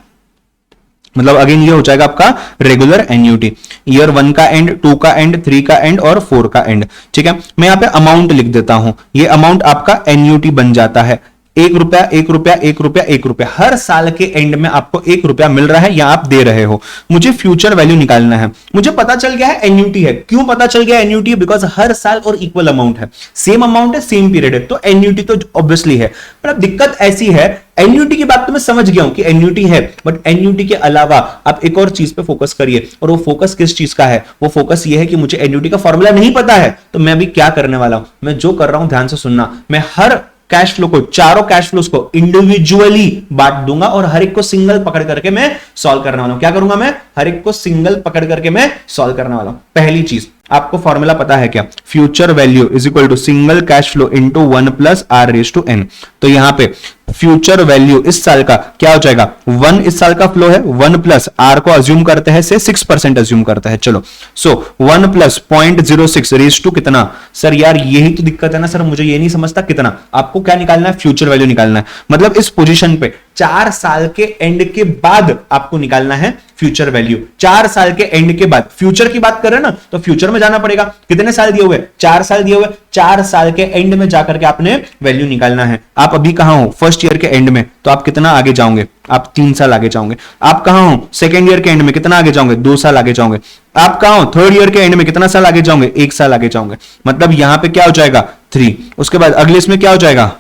मतलब अगेन ये हो जाएगा आपका रेगुलर एन्युटी, ईयर 1 का एंड, 2 का एंड, 3 का एंड और 4 का एंड, ठीक है। मैं यहां पे अमाउंट लिख देता हूं, ये अमाउंट आपका एन्युटी बन जाता है, 1 रुपया 1 रुपया 1 रुपया 1 रुपया, हर साल के एंड में आपको 1 रुपया मिल रहा है या आप दे रहे हो। मुझे फ्यूचर वैल्यू निकालना है, मुझे पता चल गया है एन्युटी है। क्यों पता चल गया एन्युटी है, बिकॉज हर साल और इक्वल अमाउंट है, सेम अमाउंट है, सेम पीरियड है, तो एन्युटी तो ऑब्वियसली है। पर अब दिक्कत ऐसी है, एन्युटी की बात तो मैं समझ गया हूं कि एन्युटी है, बट एन्युटी के अलावा आप एक और चीज पे फोकस करिए, और वो फोकस किस चीज का है, वो फोकस ये है कि मुझे एन्युटी का फॉर्मूला नहीं पता है, तो मैं अभी क्या करने वाला हूं, मैं जो कर रहा हूं ध्यान से सुनना, मैं हर कैश फ्लो को, चारों कैश फ्लोज को इंडिविजुअली बांट दूंगा और हर एक को सिंगल पकड़ करके मैं सॉल्व करने वाला हूं। क्या करूंगा मैं? हर एक को सिंगल पकड़ करके मैं सॉल्व करने वाला हूं। पहली चीज आपको फॉर्मूला पता है क्या? Future value is equal to single cash flow into 1 plus R raise to N. तो यहां पे फ्यूचर वैल्यू इस साल का क्या हो जाएगा? 1 इस साल का फ्लो है, 1 प्लस आर को अज्यूम करते हैं से 6% अज्यूम करता है। चलो, सो 1 प्लस 0.06 रेज टू कितना? सर यार यही तो दिक्कत है ना सर, मुझे ये नहीं समझता कितना। आपको क्या निकालना है? फ्यूचर वैल्यू निकालना है। मतलब इस पोजीशन पे 4 साल के एंड के बाद आपको निकालना है फ्यूचर वैल्यू। 4 साल के एंड के बाद, फ्यूचर की बात कर रहे हैं ना, तो फ्यूचर में जाना पड़ेगा। कितने साल दिए हुए? 4 साल दिए हुए। 4 साल के एंड में जाकर के आपने वैल्यू निकालना है। आप अभी कहां हो? फर्स्ट ईयर के एंड में, तो आप कितना आगे जाओगे? आप 3 साल आगे जाओगे। आप कहां हो? सेकेंड ईयर के एंड में, कितना आगे जाओगे? 2 साल आगे जाओगे। आप कहां हो? थर्ड ईयर के एंड में, कितना साल आगे जाओगे? 1 साल आगे जाओगे। मतलब यहां पे क्या हो जाएगा? 3। उसके बाद अगले इसमें क्या हो जाएगा?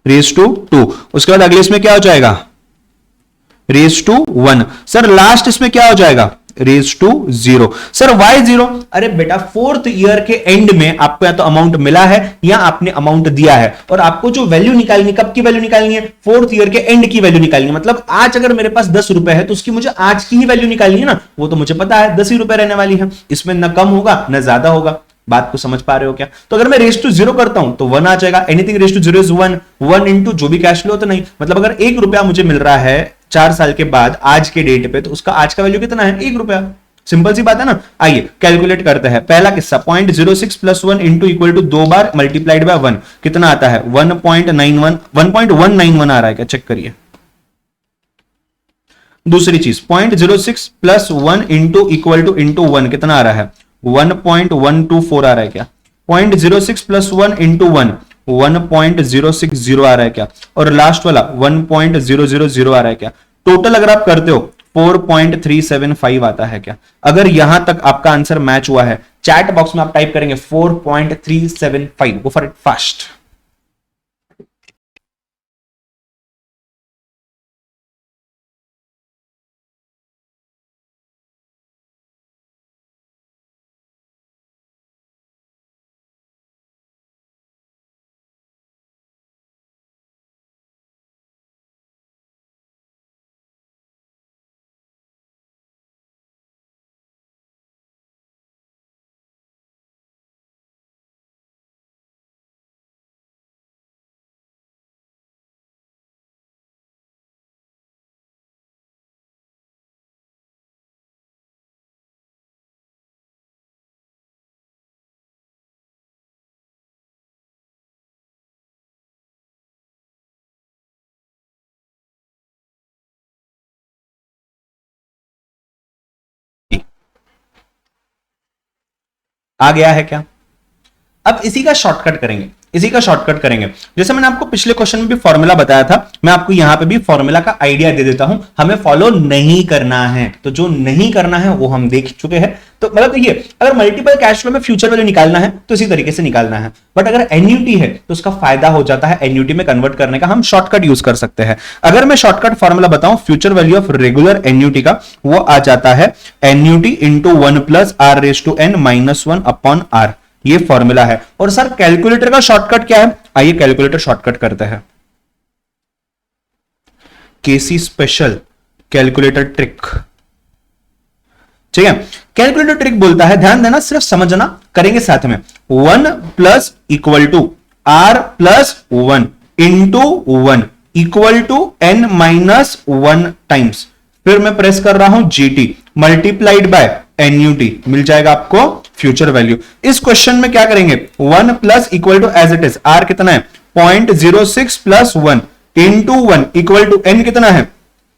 Raise to 2। उसके बाद अगले इसमें क्या हो जाएगा? Raise to 1। सर लास्ट इसमें क्या हो जाएगा? Raise to 0। Sir why 0? अरे बेटा, 4th ईयर के एंड में आपको या तो अमाउंट मिला है या आपने अमाउंट दिया है, और आपको जो वैल्यू निकालनी, कब की वैल्यू निकालनी है? 4th ईयर के एंड की वैल्यू निकालनी है। मतलब आज अगर मेरे पास 10 रुपए है तो उसकी मुझे आज की ही वैल्यू निकालनी है ना। वो तो मुझे पता है 10 ही रुपए रहने वाली है, इसमें न कम होगा न ज्यादा होगा। बात को समझ पा रहे हो क्या? तो अगर मैं रेज टू 0 करता हूं तो 1 आ जाएगा। Anything raise to 0 is 1। 1 into जो भी कैश फ्लो तो नहीं, मतलब अगर 1 रुपया मुझे मिल रहा है 4 साल के बाद आज के डेट पे, तो उसका आज का वैल्यू कितना है? 1 रुपया। सिंपल सी बात है ना। आइए कैलकुलेट करते हैं। पहला किस्सा 0.06 प्लस 1 इंटू इक्वल टू 2 बार मल्टीप्लाइड बाय 1, कितना आता है? 1.91 1.191 आ रहा है क्या? चेक करिए। दूसरी चीज 0.06 plus 1 into equal two into 1 कितना आ रहा है? 1.124 आ रहा है क्या? 0.06 प्लस 1 इंटू 1 1.060 आ रहा है क्या? और लास्ट वाला 1.000 आ रहा है क्या? टोटल अगर आप करते हो 4.375 आता है क्या? अगर यहां तक आपका आंसर मैच हुआ है, चैट बॉक्स में आप टाइप करेंगे 4.375। Go for it fast. आ गया है क्या? अब इसी का शॉर्टकट करेंगे, इसी का शॉर्टकट करेंगे। जैसे मैंने आपको पिछले क्वेश्चन में भी फॉर्मूला बताया था, मैं आपको यहां पे भी फॉर्मूला का आइडिया दे देता हूं। हमें फॉलो नहीं करना है, तो जो नहीं करना है वो हम देख चुके हैं। तो मतलब देखिए, अगर मल्टीपल कैश फ्लो में फ्यूचर वैल्यू निकालना है तो इसी तरीके से निकालना है, बट अगर एन्युटी है तो उसका फायदा हो जाता है एन्युटी में कन्वर्ट करने का। हम शॉर्टकट यूज कर सकते हैं। अगर मैं शॉर्टकट फॉर्मूला बताऊं future value of regular annuity का, वो आ जाता है annuity into 1 plus R raise to N minus 1 upon R. ये फॉर्मूला है। और सर कैलकुलेटर का शॉर्टकट क्या है? आइए कैलकुलेटर शॉर्टकट करते हैं। केसी स्पेशल कैलकुलेटर ट्रिक। ठीक है, कैलकुलेटर ट्रिक बोलता है, ध्यान देना, सिर्फ समझना, करेंगे साथ में। 1 plus equal to R plus 1 into 1 equal to N minus 1 times, फिर मैं प्रेस कर रहा हूं जीटी मल्टीप्लाइड बाय एन्यूटी, मिल जाएगा आपको फ्यूचर वैल्यू। इस क्वेश्चन में क्या करेंगे? 1 plus equal to as it is, R कितना है? 0.06 plus 1 into 1 equal to N कितना है?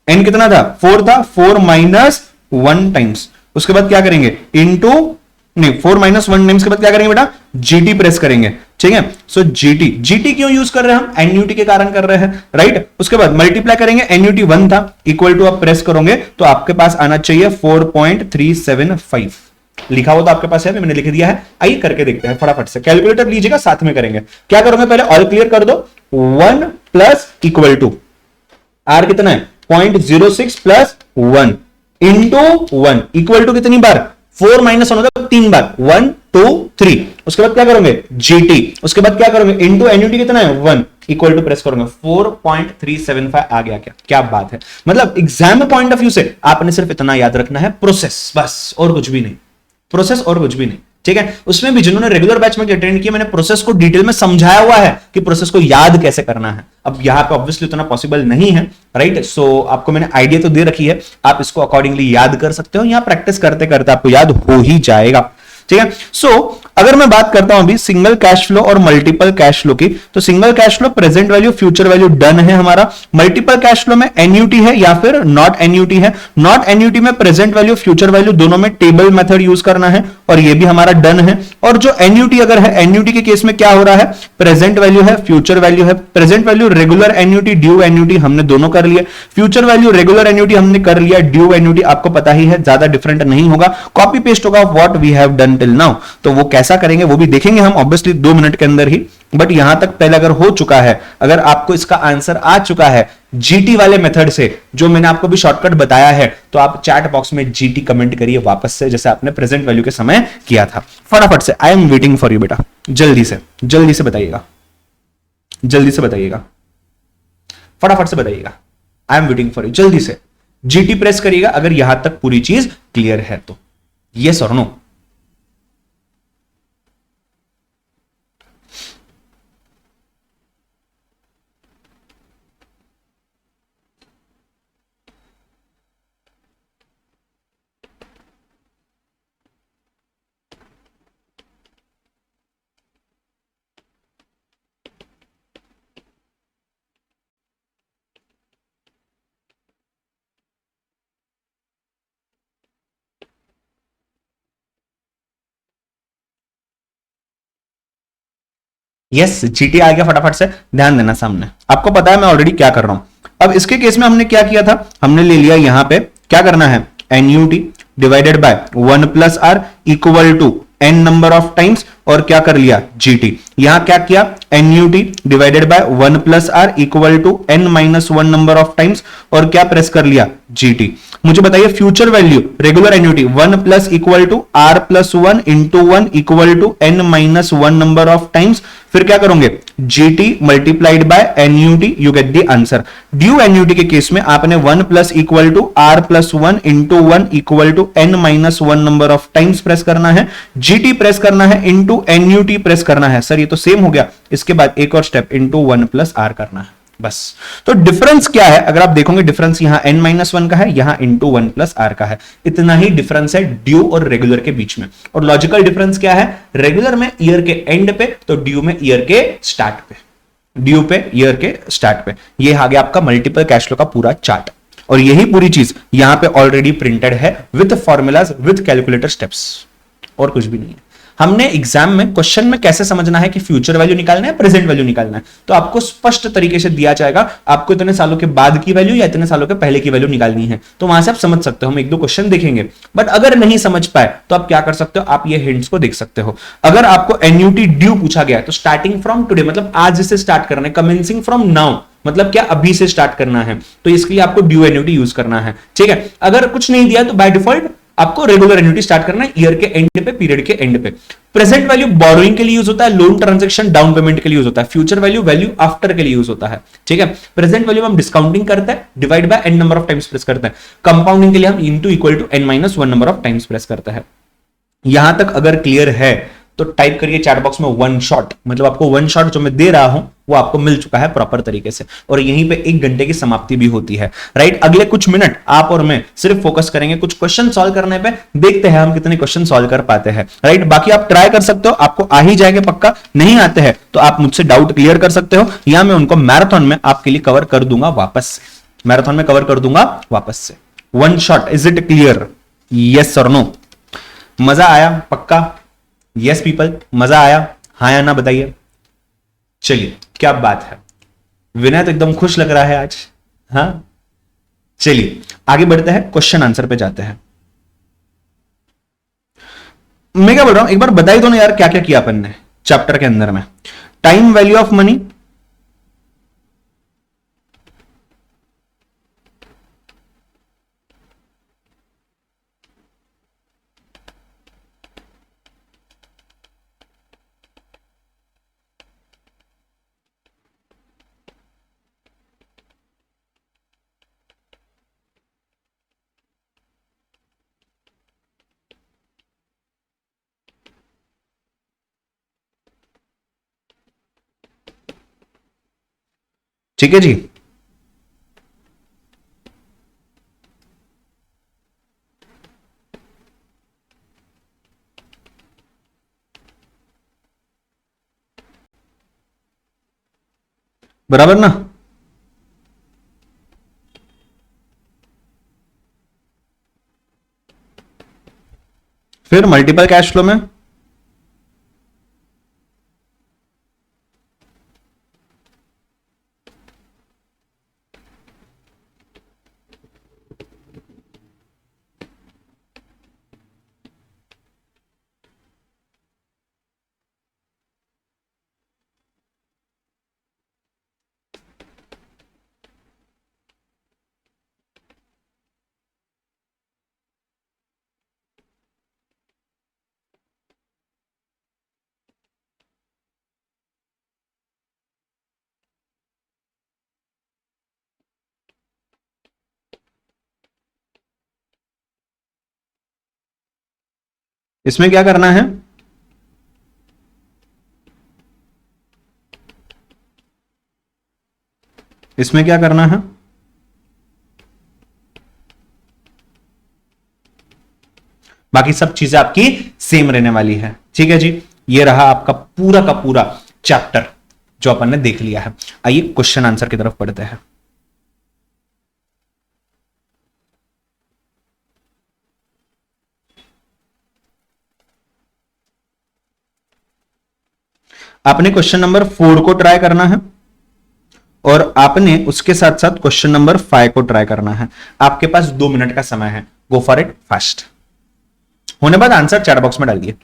एन कितना था? 4 था, 4 माइनस 1 टाइम्स। उसके बाद क्या करेंगे? इंटू नहीं, 4 माइनस 1 टाइम्स के बाद क्या करेंगे बेटा? जीटी प्रेस करेंगे। ठीक है, सो जीटी, जीटी क्यों यूज कर रहे हैं हम? एन्यूटी के कारण कर रहे हैं, राइट। उसके बाद मल्टीप्लाई करेंगे, एन्यूटी 1 था, इक्वल टू आप प्रेस करोगे तो आपके पास आना चाहिए 4.375। लिखा हुआ तो आपके पास है, मैंने लिख दिया है। आइए करके देखते हैं फटाफट से। कैलकुलेटर लीजिएगा, साथ में करेंगे। क्या करोगे? पहले ऑल क्लियर कर दो। 1 प्लस इक्वल टू आर कितना है? 0.06 प्लस 1 इंटू 1 इक्वल टू कितनी बार? 4 माइनस 1 होता है 3 बार, 1 2 3, उसके बाद क्या करोगे जीटी, उसके बाद क्या करोगे इंटू एन्यूटी कितना है 1 इक्वल टू प्रेस करोगे 4.375 आ गया। क्या क्या बात है, मतलब एग्जाम पॉइंट ऑफ व्यू से आपने सिर्फ इतना याद रखना है प्रोसेस, बस और कुछ भी नहीं, प्रोसेस और कुछ भी नहीं, ठीक है। उसमें भी जिन्होंने रेगुलर बैच में अटेंड किया मैंने प्रोसेस को डिटेल में समझाया हुआ है कि प्रोसेस को याद कैसे करना है। अब यहां पे ऑब्वियसली उतना पॉसिबल नहीं है, राइट। सो आपको मैंने आइडिया तो दे रखी है, आप इसको अकॉर्डिंगली याद कर सकते हो, यहां प्रैक्टिस करते करते आपको याद हो ही जाएगा, ठीक है। सो अगर मैं बात करता हूं अभी सिंगल कैश फ्लो और मल्टीपल कैश फ्लो की, तो single cash flow present value future value done है हमारा, मल्टीपल कैश फ्लो में एन्यूटी है या फिर नॉट एन्यूटी है, नॉट एन्यूटी में प्रेजेंट वैल्यू फ्यूचर वैल्यू दोनों में टेबल मेथड यूज करना है और ये भी हमारा डन है। और जो एन्यूटी अगर है, एन्यूटी के केस में क्या हो रहा है, प्रेजेंट वैल्यू है फ्यूचर वैल्यू है, present value regular annuity due annuity हमने दोनों कर लिया, फ्यूचर वैल्यू रेगुलर एन्यूटी हमने कर लिया, ड्यू एन्यूटी आपको पता ही है ज्यादा डिफरेंट नहीं होगा, कॉपी पेस्ट होगा what we have done till now. तो वो कैसा करेंगे वो भी देखेंगे हम ऑब्वियसली 2 मिनट के अंदर ही, बट यहां तक पहले अगर हो चुका है, अगर आपको इसका आंसर आ चुका है जीटी वाले मेथड से जो मैंने आपको भी शॉर्टकट बताया है, तो आप चैट बॉक्स में जीटी कमेंट करिए वापस से जैसे आपने प्रेजेंट वैल्यू के समय किया था। फटाफट से I am waiting for you बेटा, जल्दी से बताइएगा, जल्दी से बताइएगा, फटाफट से बताइएगा, I am waiting for you, जल्दी से जीटी प्रेस करिएगा अगर यहां तक पूरी चीज क्लियर है तो, yes or no. Yes GT आ गया, फटाफट से ध्यान देना सामने, आपको पता है मैं ऑलरेडी क्या कर रहा हूं। अब इसके केस में हमने क्या किया था, हमने ले लिया यहां पे क्या करना है annuity divided by 1 plus R equal to N number of times, और क्या कर लिया जीटी, यहां क्या किया annuity divided by 1 plus R equal to N minus 1 number of times, और क्या प्रेस कर लिया जीटी। मुझे बताइए future value regular annuity 1 plus equal to R plus 1 into 1 equal to N minus 1 number of times, फिर क्या करोगे GT multiplied by annuity, you get the answer. Due annuity के केस में आपने 1 plus equal to R plus 1 into 1 equal to N minus 1 number of times press करना है, GT press करना है इंटू एन्युटी प्रेस करना है। सर ये तो सेम हो गया, इसके बाद एक और स्टेप इंटू 1 प्लस आर करना है बस। तो डिफरेंस क्या है अगर आप देखोगे, डिफरेंस यहां n माइनस वन का है, यहां इंटू 1 प्लस आर का है, इतना ही डिफरेंस है ड्यू और रेगुलर के बीच में। और लॉजिकल डिफरेंस क्या है, रेगुलर में ईयर के एंड पे तो ड्यू में ईयर के स्टार्ट पे, ड्यू पे ईयर के स्टार्ट पे। ये आ गया आपका मल्टीपल कैश फ्लो का पूरा चार्ट, और यही पूरी चीज यहां पे ऑलरेडी प्रिंटेड है with formulas with calculator steps, और कुछ भी नहीं है। हमने एग्जाम में क्वेश्चन में कैसे समझना है कि फ्यूचर वैल्यू निकालना है प्रेजेंट वैल्यू निकालना है, तो आपको स्पष्ट तरीके से दिया जाएगा, आपको इतने सालों के बाद की वैल्यू या इतने सालों के पहले की वैल्यू निकालनी है, तो वहां से आप समझ सकते हो। हम एक दो क्वेश्चन देखेंगे, बट अगर नहीं समझ पाए तो आप क्या कर सकते हो, आप ये हिंट्स को देख सकते हो। अगर आपको एन्युटी ड्यू पूछा गया है तो स्टार्टिंग फ्रॉम टुडे मतलब आज से स्टार्ट करना है, कमेंसिंग फ्रॉम नाउ मतलब क्या अभी से स्टार्ट करना है, तो इसके लिए आपको ड्यू एन्युटी यूज करना है, ठीक है। अगर कुछ नहीं दिया तो बाय डिफॉल्ट आपको रेगुलर एन्युटी स्टार्ट करना है ईयर के एंड पे, पीरियड के एंड पे। प्रेजेंट वैल्यू बोरोइंग के लिए यूज होता है, लोन ट्रांजैक्शन डाउन पेमेंट के लिए यूज होता है, फ्यूचर वैल्यू वैल्यू आफ्टर के लिए यूज होता है, ठीक है। प्रेजेंट वैल्यू हम डिस्काउंटिंग करते हैं, divide by N number of times press करते हैं, कंपाउंडिंग के लिए हम into equal to N minus 1 number of times press करते हैं। यहां तक अगर क्लियर है तो टाइप करिए चैट बॉक्स में वन शॉट, मतलब आपको वन शॉट जो मैं दे रहा हूं वो आपको मिल चुका है प्रॉपर तरीके से, और यहीं पे 1 घंटे की समाप्ति भी होती है, राइट। अगले कुछ मिनट आप और मैं सिर्फ फोकस करेंगे कुछ क्वेश्चन सॉल्व करने पे, देखते हैं हम कितने क्वेश्चन सॉल्व कर पाते हैं, राइट। बाकी आप ट्राई कर सकते हो, आपको आ ही जाएंगे पक्का, नहीं आते हैं तो आप मुझसे डाउट क्लियर कर सकते हो, या मैं उनको मैराथन में आपके लिए कवर कर दूंगा वापस से, मैराथन में कवर कर दूंगा वापस से। One shot, is it clear, yes or no? मजा आया पक्का? यस पीपल, मजा आया, हाँ या ना बताइए। चलिए क्या बात है, विनय तो एकदम खुश लग रहा है आज, हाँ। चलिए आगे बढ़ते हैं, क्वेश्चन आंसर पे जाते हैं। मैं क्या बोल रहा हूं, एक बार बताई दो ना यार क्या क्या किया अपन ने चैप्टर के अंदर में। टाइम वैल्यू ऑफ मनी, ठीक है जी। बराबर ना। फिर मल्टीपल कैश फ्लो में इसमें क्या करना है, इसमें क्या करना है, बाकी सब चीजें आपकी सेम रहने वाली है। ठीक है जी, ये रहा आपका पूरा का पूरा चैप्टर जो अपन ने देख लिया है। आइए क्वेश्चन आंसर की तरफ पढ़ते हैं। आपने क्वेश्चन नंबर 4 को ट्राई करना है और आपने उसके साथ साथ क्वेश्चन नंबर 5 को ट्राई करना है। आपके पास 2 मिनट का समय है, गो फॉर इट फास्ट। होने बाद आंसर चैट बॉक्स में डालिए।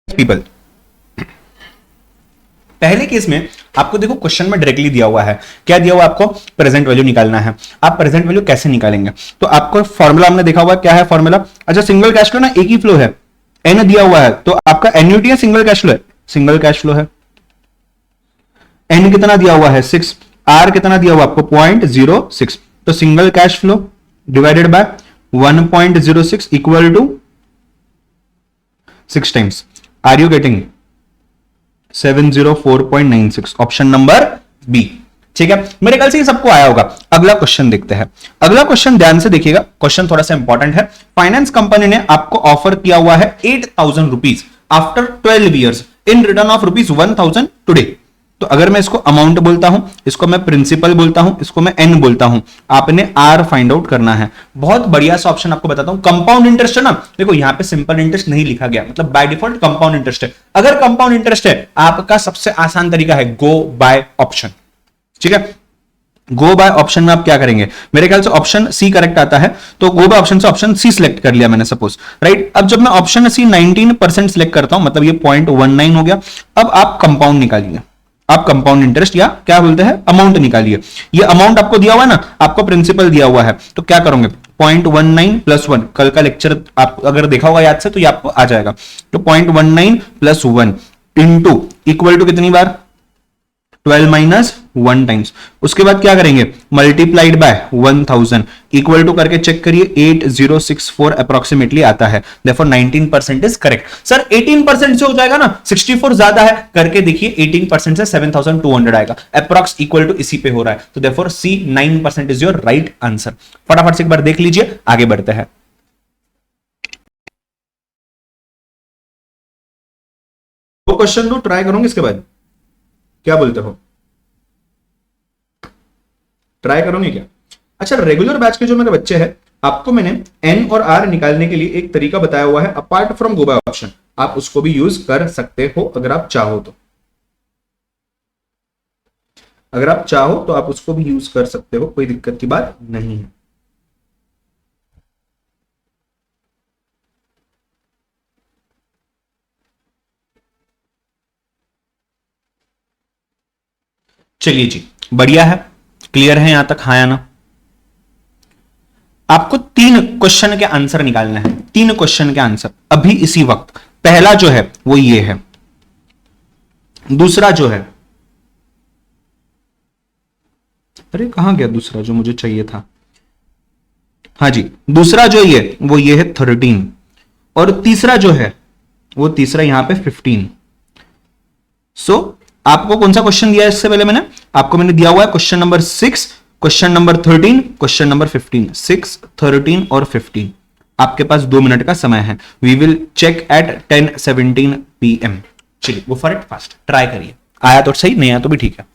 पीपल, पहले केस में आपको देखो क्वेश्चन में डायरेक्टली दिया हुआ है, क्या दिया हुआ है आपको, प्रेजेंट वैल्यू निकालना है। आप प्रेजेंट वैल्यू कैसे निकालेंगे, तो आपको फॉर्मूला हमने देखा हुआ क्या है फॉर्मूला, अच्छा सिंगल कैश फ्लो ना एक ही फ्लो है, एन दिया हुआ है, तो आपका एन्युटी है सिंगल कैश फ्लो है, सिंगल कैश फ्लो है। एन कितना दिया हुआ है 6, आर कितना दिया हुआ आपको 0.06, तो single cash flow divided by 1.06 equal to 6 times, are you getting 704.96, option number B. ठीक है, मेरे ख्याल से ये सबको आया होगा। अगला क्वेश्चन देखते हैं, अगला क्वेश्चन ध्यान से देखिएगा, क्वेश्चन थोड़ा सा इंपॉर्टेंट है। फाइनेंस कंपनी ने आपको ऑफर किया हुआ है 8,000 rupees after 12 years in return of ₹1,000 today. तो अगर मैं इसको अमाउंट बोलता हूं, इसको मैं प्रिंसिपल बोलता हूं, इसको मैं एन बोलता हूं, आपने आर फाइंड आउट करना है। बहुत बढ़िया सा ऑप्शन आपको बताता हूं, कंपाउंड इंटरेस्ट है ना, देखो यहां पे सिंपल इंटरेस्ट नहीं लिखा गया, मतलब बाय डिफॉल्ट कंपाउंड इंटरेस्ट है। अगर कंपाउंड इंटरेस्ट है, आपका सबसे आसान तरीका है गो बाय ऑप्शन। ठीक है, गो बाय ऑप्शन में आप क्या करेंगे, मेरे ख्याल से ऑप्शन सी करेक्ट आता है, तो गो बाय ऑप्शन से ऑप्शन सी सिलेक्ट कर लिया मैंने सपोज, राइट। अब जब मैं ऑप्शन सी 19% सिलेक्ट करता हूं, मतलब ये 0.19 हो गया। अब आप कंपाउंड निकालिए, आप कंपाउंड इंटरेस्ट या क्या बोलते हैं अमाउंट निकालिए। ये अमाउंट आपको दिया हुआ है ना, आपको प्रिंसिपल दिया हुआ है, तो क्या करोगे 0.19 प्लस 1, कल का लेक्चर आप अगर देखा होगा याद से तो ये आपको आ जाएगा। तो 0.19 प्लस 1 इंटू इक्वल टू कितनी बार 12 माइनस 1 टाइम्स, उसके बाद क्या करेंगे मल्टीप्लाइड बाय 1000 इक्वल टू करके चेक करिए 8064 अप्रोक्सीमेटली आता है, देयरफॉर 19% इज करेक्ट। सर 18% से हो जाएगा ना, 64 ज्यादा है, करके देखिए 18% से 7200 आएगा, अप्रोक्स इक्वल टू इसी पे हो रहा है, तो therefore C 9% is your right answer. फटाफट से एक बार देख लीजिए, आगे बढ़ते हैं। वो क्वेश्चन दो ट्राई करूंगी इसके बाद, क्या बोलते हो, ट्राई करोगे क्या? अच्छा, रेगुलर बैच के जो मेरे बच्चे हैं, आपको मैंने एन और आर निकालने के लिए एक तरीका बताया हुआ है apart from go by option, आप उसको भी यूज कर सकते हो अगर आप चाहो तो, अगर आप चाहो तो आप उसको भी यूज कर सकते हो, कोई दिक्कत की बात नहीं है। चलिए जी, बढ़िया है, क्लियर है यहां तक, हाँ या ना? आपको 3 क्वेश्चन के आंसर निकालना है, 3 क्वेश्चन के आंसर अभी इसी वक्त। पहला जो है वो ये है, दूसरा जो है, अरे कहां गया दूसरा जो मुझे चाहिए था, हाँ जी, दूसरा जो ये वो ये है 13, और तीसरा जो है वो तीसरा यहां पे 15। सो आपको कौन सा क्वेश्चन दिया है इससे पहले, मैंने दिया हुआ है question number 6, question number 13, question number 15, 6, 13 और 15। आपके पास 2 मिनट का समय है, we will check at 10:17 PM। चलिए वो फॉर इट फास्ट ट्राई करिए, आया तो सही, नहीं आया तो भी ठीक है।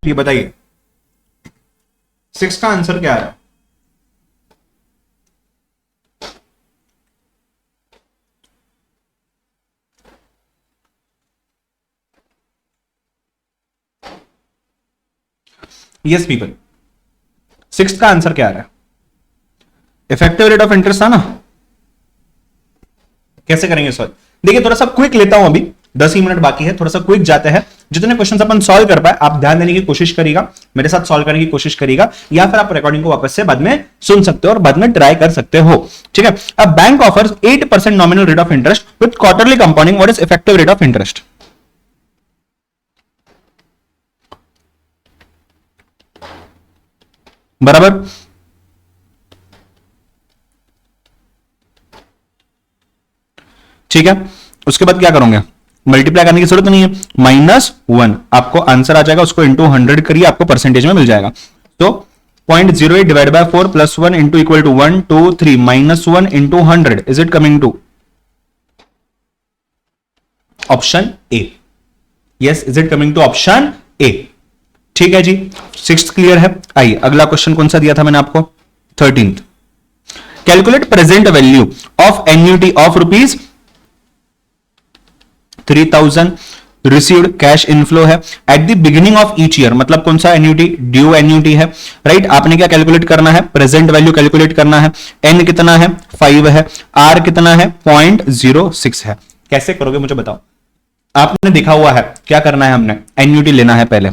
ये बताइए 6 का आंसर क्या है? यस पीपल, 6 का आंसर क्या आ रहा है? इफेक्टिव रेट ऑफ इंटरेस्ट था ना। कैसे करेंगे सॉल्व? देखिए थोड़ा सा क्विक लेता हूं, अभी 10 ही मिनट बाकी है, थोड़ा सा क्विक जाते हैं। जितने क्वेश्चन अपन सॉल्व कर पाए आप ध्यान देने की कोशिश करिएगा, मेरे साथ सॉल्व करने की कोशिश करिएगा, या फिर आप रिकॉर्डिंग को वापस से बाद में सुन सकते हो और बाद में ट्राई कर सकते हो। ठीक है, a bank offers 8% nominal rate of interest with quarterly compounding, what is effective rate of interest? बराबर। ठीक है, उसके बाद क्या करोगे? मल्टीप्लाई करने की जरूरत नहीं है, -1 आपको आंसर आ जाएगा, उसको इंटू 100 करिए, आपको परसेंटेज में मिल जाएगा। तो 0.08 divide by 4 plus 1 into equal to 1 2 3 -1 into 100, is it coming to option A? Yes, is it coming to option A? ठीक है जी, 6th क्लियर है। आइए अगला क्वेश्चन कौन सा दिया था मैंने आपको? 13th। Calculate present value of annuity of rupees 3000 received cash inflow है at the beginning of each year, मतलब कौन सा एन्युटी? ड्यू एन्युटी है, राइट। आपने क्या कैलकुलेट करना है? प्रेजेंट वैल्यू कैलकुलेट करना है। एन कितना है? 5 है। आर कितना है? 0.06 है। कैसे करोगे मुझे बताओ? आपने देखा हुआ है क्या करना है, हमने एन्युटी लेना है पहले,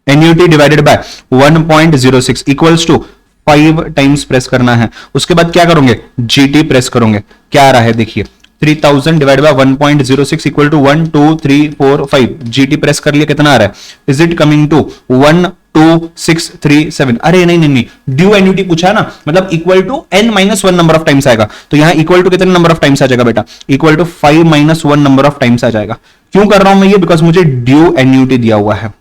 annuity divided by 1.06 equals to 5 times press करना है। उसके बाद क्या करोगे? जीटी प्रेस करोगे। क्या आ रहा है देखिए, 3000 divide by 1.06 equal to 1 2 3 4 5, GT press कर लिया, कितना आ रहा है? Is it coming to 12637? अरे नहीं नहीं नहीं, ड्यू एन्युटी पूछा है ना, मतलब equal to n-1 number of times आएगा। तो यहां इक्वल टू कितने नंबर ऑफ टाइम्स आ जाएगा बेटा? Equal to 5-1 number of times आ जाएगा। क्यों कर रहा हूं मैं ये? बिकॉज मुझे ड्यू एन्युटी दिया हुआ है।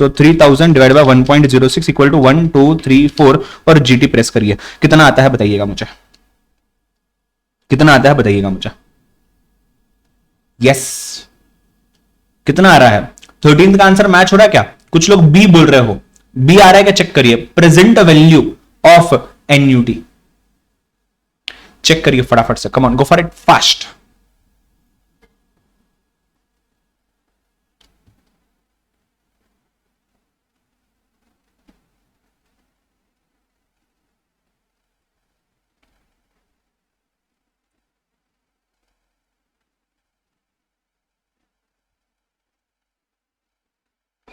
तो 3000 डिवाइड बाय 1.06 इक्वल टू 1 2 3 4 और जीटी प्रेस करिए, कितना आता है बताइएगा मुझे? कितना आता है बताइएगा मुझे? यस, कितना आ रहा है? 13th का आंसर मैच हो रहा है क्या? कुछ लोग बी बोल रहे हो, बी आ रहा है क्या? चेक करिए, present value of annuity, check करिए फटाफट से, come on go for it fast.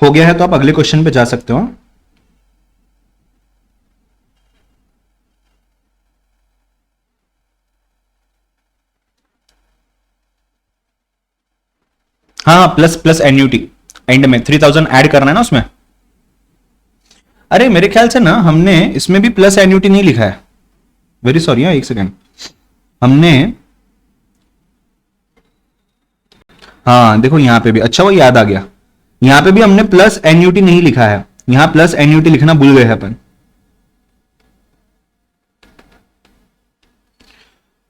हो गया है तो आप अगले क्वेश्चन पे जा सकते हो। हाँ, प्लस प्लस एन्युटी एंड में 3000 ऐड करना है ना उसमें। अरे मेरे ख्याल से ना हमने इसमें भी प्लस एन्युटी नहीं लिखा है, वेरी सॉरी। एक सेकेंड, हमने, हाँ देखो यहां पे भी, अच्छा वो याद आ गया, यहां पे भी हमने प्लस एन्युटी नहीं लिखा है, यहां प्लस एन्युटी लिखना भूल गए अपन।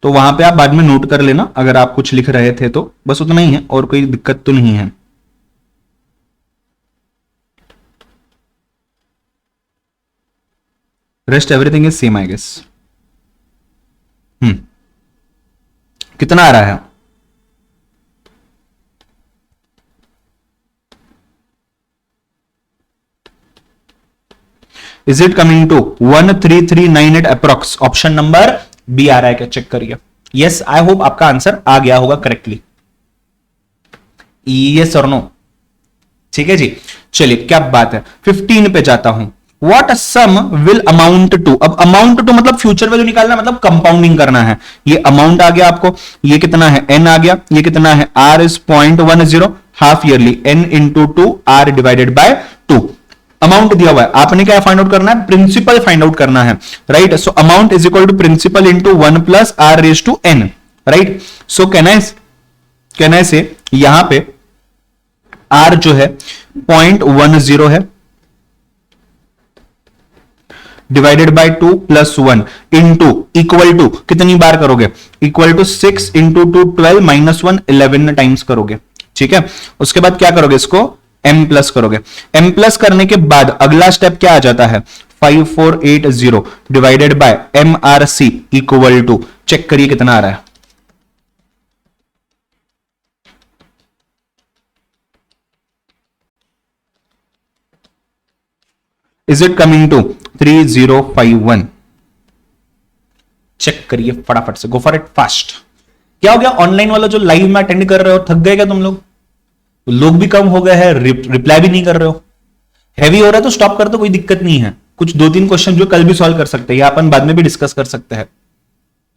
तो वहां पे आप बाद में नोट कर लेना अगर आप कुछ लिख रहे थे तो, बस उतना ही है, और कोई दिक्कत तो नहीं है। Rest everything is same I guess. कितना आ रहा है? Is it coming to 13398 approx? Option number B आ रहा है क्या? चेक करिए। यस, आई होप आपका आंसर आ गया होगा करेक्टली। Yes or no? ठीक है जी, चलिए क्या बात है। 15 पे जाता हूं। What sum will amount to? अब अमाउंट टू मतलब फ्यूचर वैल्यू निकालना, मतलब कंपाउंडिंग करना है। ये अमाउंट आ गया आपको, ये कितना है? n आ गया, ये कितना है? r is 0.10 half yearly, n into 2 r divided by 2। Amount दिया हुआ है, आपने क्या फाइंड आउट करना है? प्रिंसिपल फाइंड आउट करना है, right. So amount is equal to principal into 1 plus r raise to n, right. So can I say यहां पे r जो है 0.10 है divided by 2 plus 1 into equal to, कितनी बार करोगे? इक्वल टू 6 इंटू 2 12 -1 11 टाइम्स करोगे, ठीक है। उसके बाद क्या करोगे? इसको m प्लस करोगे, m प्लस करने के बाद अगला स्टेप क्या आ जाता है, 5480 divided by MRC equal to, check करिए कितना आ रहा है, is it coming to 3051, check करिए फटाफट से, गो फॉर इट फास्ट। क्या हो गया, ऑनलाइन वाला जो लाइव में अटेंड कर रहे हो, थक गए क्या तुम लोग? लोग भी कम हो गए हैं, रिप्लाई भी नहीं कर रहे हो, हैवी हो रहा है तो स्टॉप कर दो, कोई दिक्कत नहीं है। कुछ 2-3 क्वेश्चन जो कल भी सॉल्व कर सकते हैं या अपन बाद में भी डिस्कस कर सकते हैं।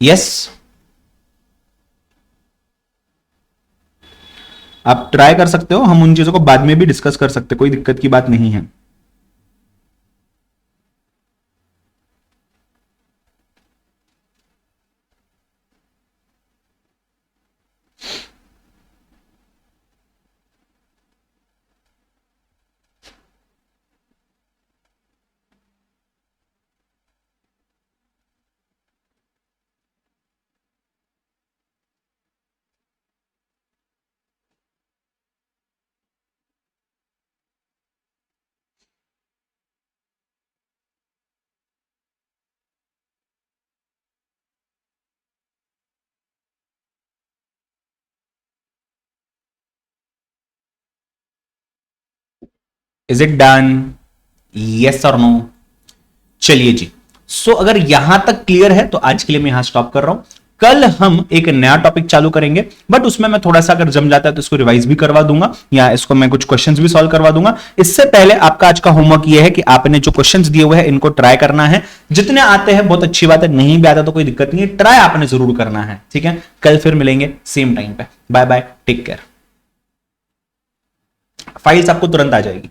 यस, आप ट्राई कर सकते हो, हम उन चीजों को बाद में भी डिस्कस कर सकते हैं, कोई दिक्कत की बात नहीं है। Is it done, yes or no? चलिए जी, सो अगर यहां तक क्लियर है तो आज के लिए मैं यहां स्टॉप कर रहा हूं। कल हम एक नया टॉपिक चालू करेंगे, बट उसमें मैं थोड़ा सा अगर जम जाता है तो इसको रिवाइज भी करवा दूंगा या इसको मैं कुछ क्वेश्चंस भी सॉल्व करवा दूंगा। इससे पहले आपका आज का होमवर्क ये है कि आपने जो क्वेश्चंस दिए हुए हैं इनको ट्राई करना है, जितने आते हैं बहुत अच्छी बात है, नहीं भी आता तो कोई दिक्कत नहीं है, ट्राई आपने जरूर करना है, ठीक है। कल फिर मिलेंगे सेम टाइम पे, bye bye, take care. Files आपको तुरंत आ जाएगी।